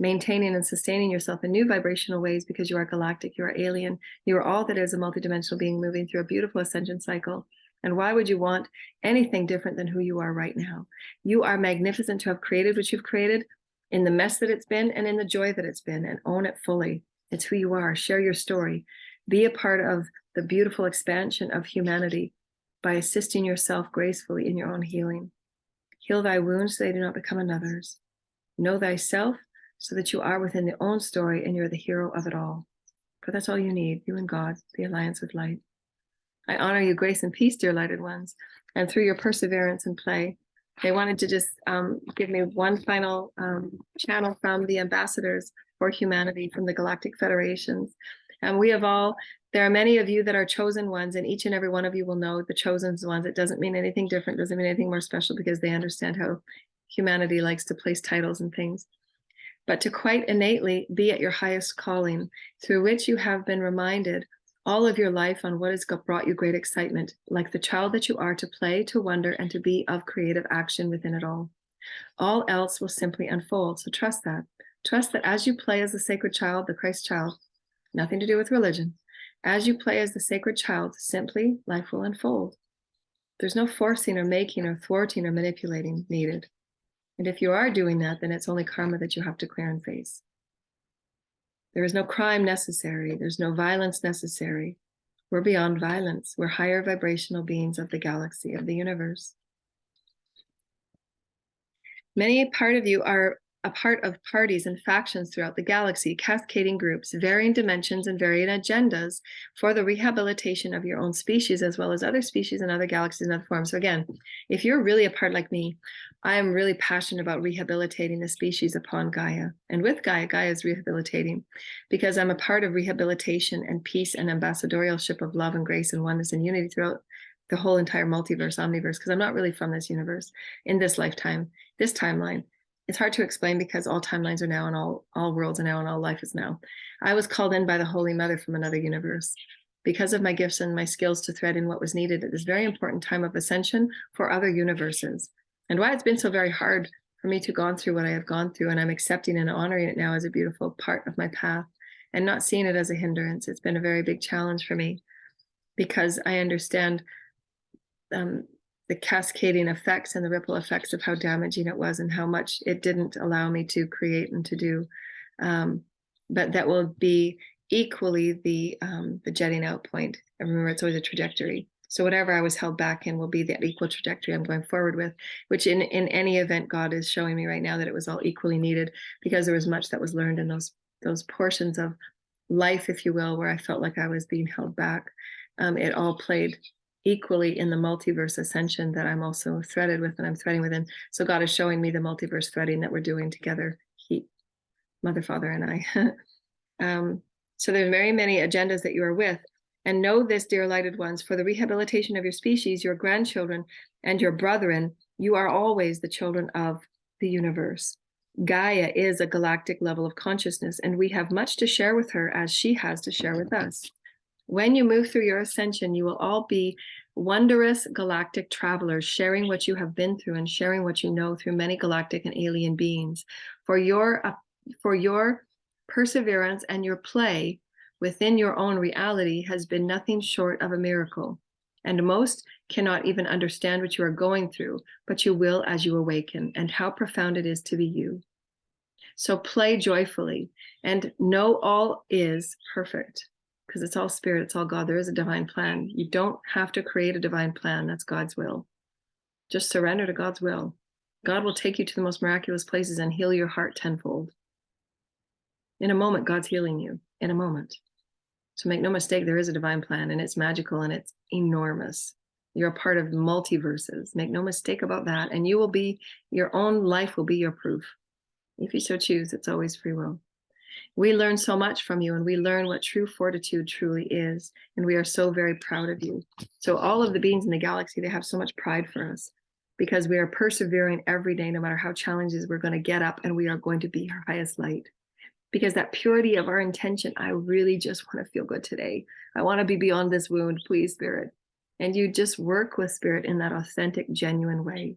maintaining and sustaining yourself in new vibrational ways, because you are galactic, you are alien, you are all that is a multidimensional being moving through a beautiful ascension cycle. And why would you want anything different than who you are right now? You are magnificent to have created what you've created, in the mess that it's been and in the joy that it's been, and own it fully. It's who you are. Share your story. Be a part of the beautiful expansion of humanity by assisting yourself gracefully in your own healing. Heal thy wounds so they do not become another's. Know thyself so that you are within the own story and you're the hero of it all. For that's all you need, you and God, the alliance with light. I honor you, grace and peace, dear lighted ones. And through your perseverance and play, they wanted to just give me one final channel from the ambassadors for humanity from the Galactic Federations. And we have all, there are many of you that are chosen ones, and each and every one of you will know the chosen ones. It doesn't mean anything different, doesn't mean anything more special, because they understand how humanity likes to place titles and things. But to quite innately be at your highest calling, through which you have been reminded all of your life on what has brought you great excitement, like the child that you are, to play, to wonder, and to be of creative action within it all. All else will simply unfold. So trust that. Trust that as you play as the sacred child, the Christ child, nothing to do with religion, as you play as the sacred child, simply life will unfold. There's no forcing or making or thwarting or manipulating needed. And if you are doing that, then it's only karma that you have to clear and face. There is no crime necessary. There's no violence necessary. We're beyond violence. We're higher vibrational beings of the galaxy, of the universe. Many part of you are a part of parties and factions throughout the galaxy, cascading groups, varying dimensions and varying agendas for the rehabilitation of your own species, as well as other species and other galaxies and other forms. So again, if you're really a part like me, I am really passionate about rehabilitating the species upon Gaia. And with Gaia, Gaia is rehabilitating, because I'm a part of rehabilitation and peace and ambassadorship of love and grace and oneness and unity throughout the whole entire multiverse, omniverse, because I'm not really from this universe in this lifetime, this timeline. It's hard to explain because all timelines are now, and all worlds are now, and all life is now. I was called in by the Holy Mother from another universe because of my gifts and my skills to thread in what was needed at this very important time of ascension for other universes. And why it's been so very hard for me to go through what I have gone through, and I'm accepting and honoring it now as a beautiful part of my path and not seeing it as a hindrance. It's been a very big challenge for me because I understand the cascading effects and the ripple effects of how damaging it was and how much it didn't allow me to create and to do. But that will be equally the jetting out point. And remember, it's always a trajectory. So whatever I was held back in will be that equal trajectory I'm going forward with, which in any event, God is showing me right now that it was all equally needed, because there was much that was learned in those portions of life, if you will, where I felt like I was being held back. It all played equally in the multiverse ascension that I'm also threaded with, and I'm threading within. So God is showing me the multiverse threading that we're doing together, He, Mother, Father, and I. So there's very many agendas that you are with. And know this, dear lighted ones, for the rehabilitation of your species, your grandchildren, and your brethren, you are always the children of the universe. Gaia is a galactic level of consciousness, and we have much to share with her as she has to share with us. When you move through your ascension, you will all be wondrous galactic travelers, sharing what you have been through and sharing what you know through many galactic and alien beings. For your perseverance and your play within your own reality has been nothing short of a miracle. And most cannot even understand what you are going through, but you will as you awaken, and how profound it is to be you. So play joyfully and know all is perfect, because it's all spirit, it's all God. There is a divine plan. You don't have to create a divine plan. That's God's will. Just surrender to God's will. God will take you to the most miraculous places and heal your heart tenfold. In a moment, God's healing you. In a moment. So make no mistake, there is a divine plan, and it's magical, and it's enormous. You're a part of multiverses. Make no mistake about that. And you will be, your own life will be your proof. If you so choose, it's always free will. We learn so much from you, and we learn what true fortitude truly is. And we are so very proud of you. So all of the beings in the galaxy, they have so much pride for us, because we are persevering every day, no matter how challenges, we're going to get up and we are going to be our highest light. Because that purity of our intention, I really just want to feel good today. I want to be beyond this wound, please, Spirit. And you just work with Spirit in that authentic, genuine way.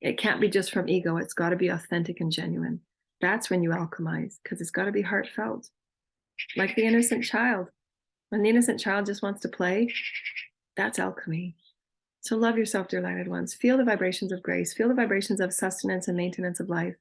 It can't be just from ego. It's got to be authentic and genuine. That's when you alchemize, because it's got to be heartfelt. Like the innocent child. When the innocent child just wants to play, that's alchemy. So love yourself, dear lighted ones. Feel the vibrations of grace. Feel the vibrations of sustenance and maintenance of life.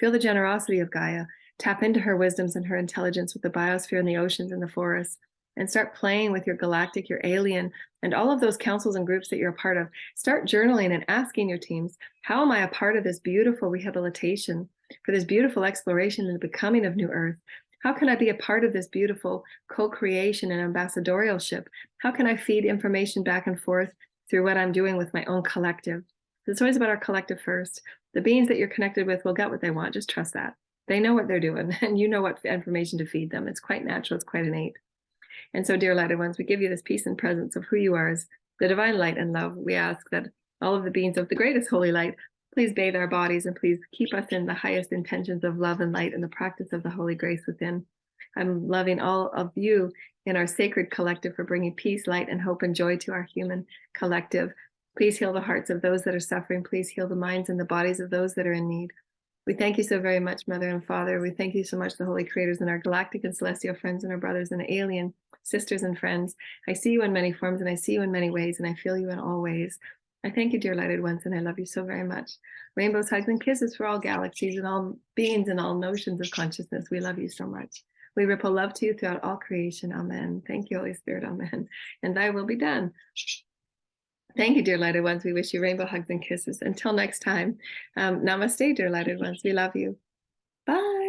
Feel the generosity of Gaia. Tap into her wisdoms and her intelligence with the biosphere and the oceans and the forests, and start playing with your galactic, your alien, and all of those councils and groups that you're a part of. Start journaling and asking your teams, how am I a part of this beautiful rehabilitation, for this beautiful exploration and the becoming of New Earth? How can I be a part of this beautiful co-creation and ambassadorialship? How can I feed information back and forth through what I'm doing with my own collective? It's always about our collective first. The beings that you're connected with will get what they want. Just trust that. They know what they're doing, and you know what information to feed them. It's quite natural. It's quite innate. And so, dear lighted ones, we give you this peace and presence of who you are as the divine light and love. We ask that all of the beings of the greatest holy light please bathe our bodies and please keep us in the highest intentions of love and light and the practice of the holy grace within. I'm loving all of you in our sacred collective for bringing peace, light, and hope and joy to our human collective. Please heal the hearts of those that are suffering. Please heal the minds and the bodies of those that are in need. We thank you so very much, Mother and Father. We thank you so much, the holy creators and our galactic and celestial friends and our brothers and alien sisters and friends. I see you in many forms and I see you in many ways and I feel you in all ways. I thank you, dear lighted ones, and I love you so very much. Rainbows, hugs, and kisses for all galaxies and all beings and all notions of consciousness. We love you so much. We ripple love to you throughout all creation. Amen. Thank you, Holy Spirit. Amen. And thy will be done. Thank you, dear lighted ones. We wish you rainbow hugs and kisses. Until next time, namaste, dear lighted ones. We love you. Bye.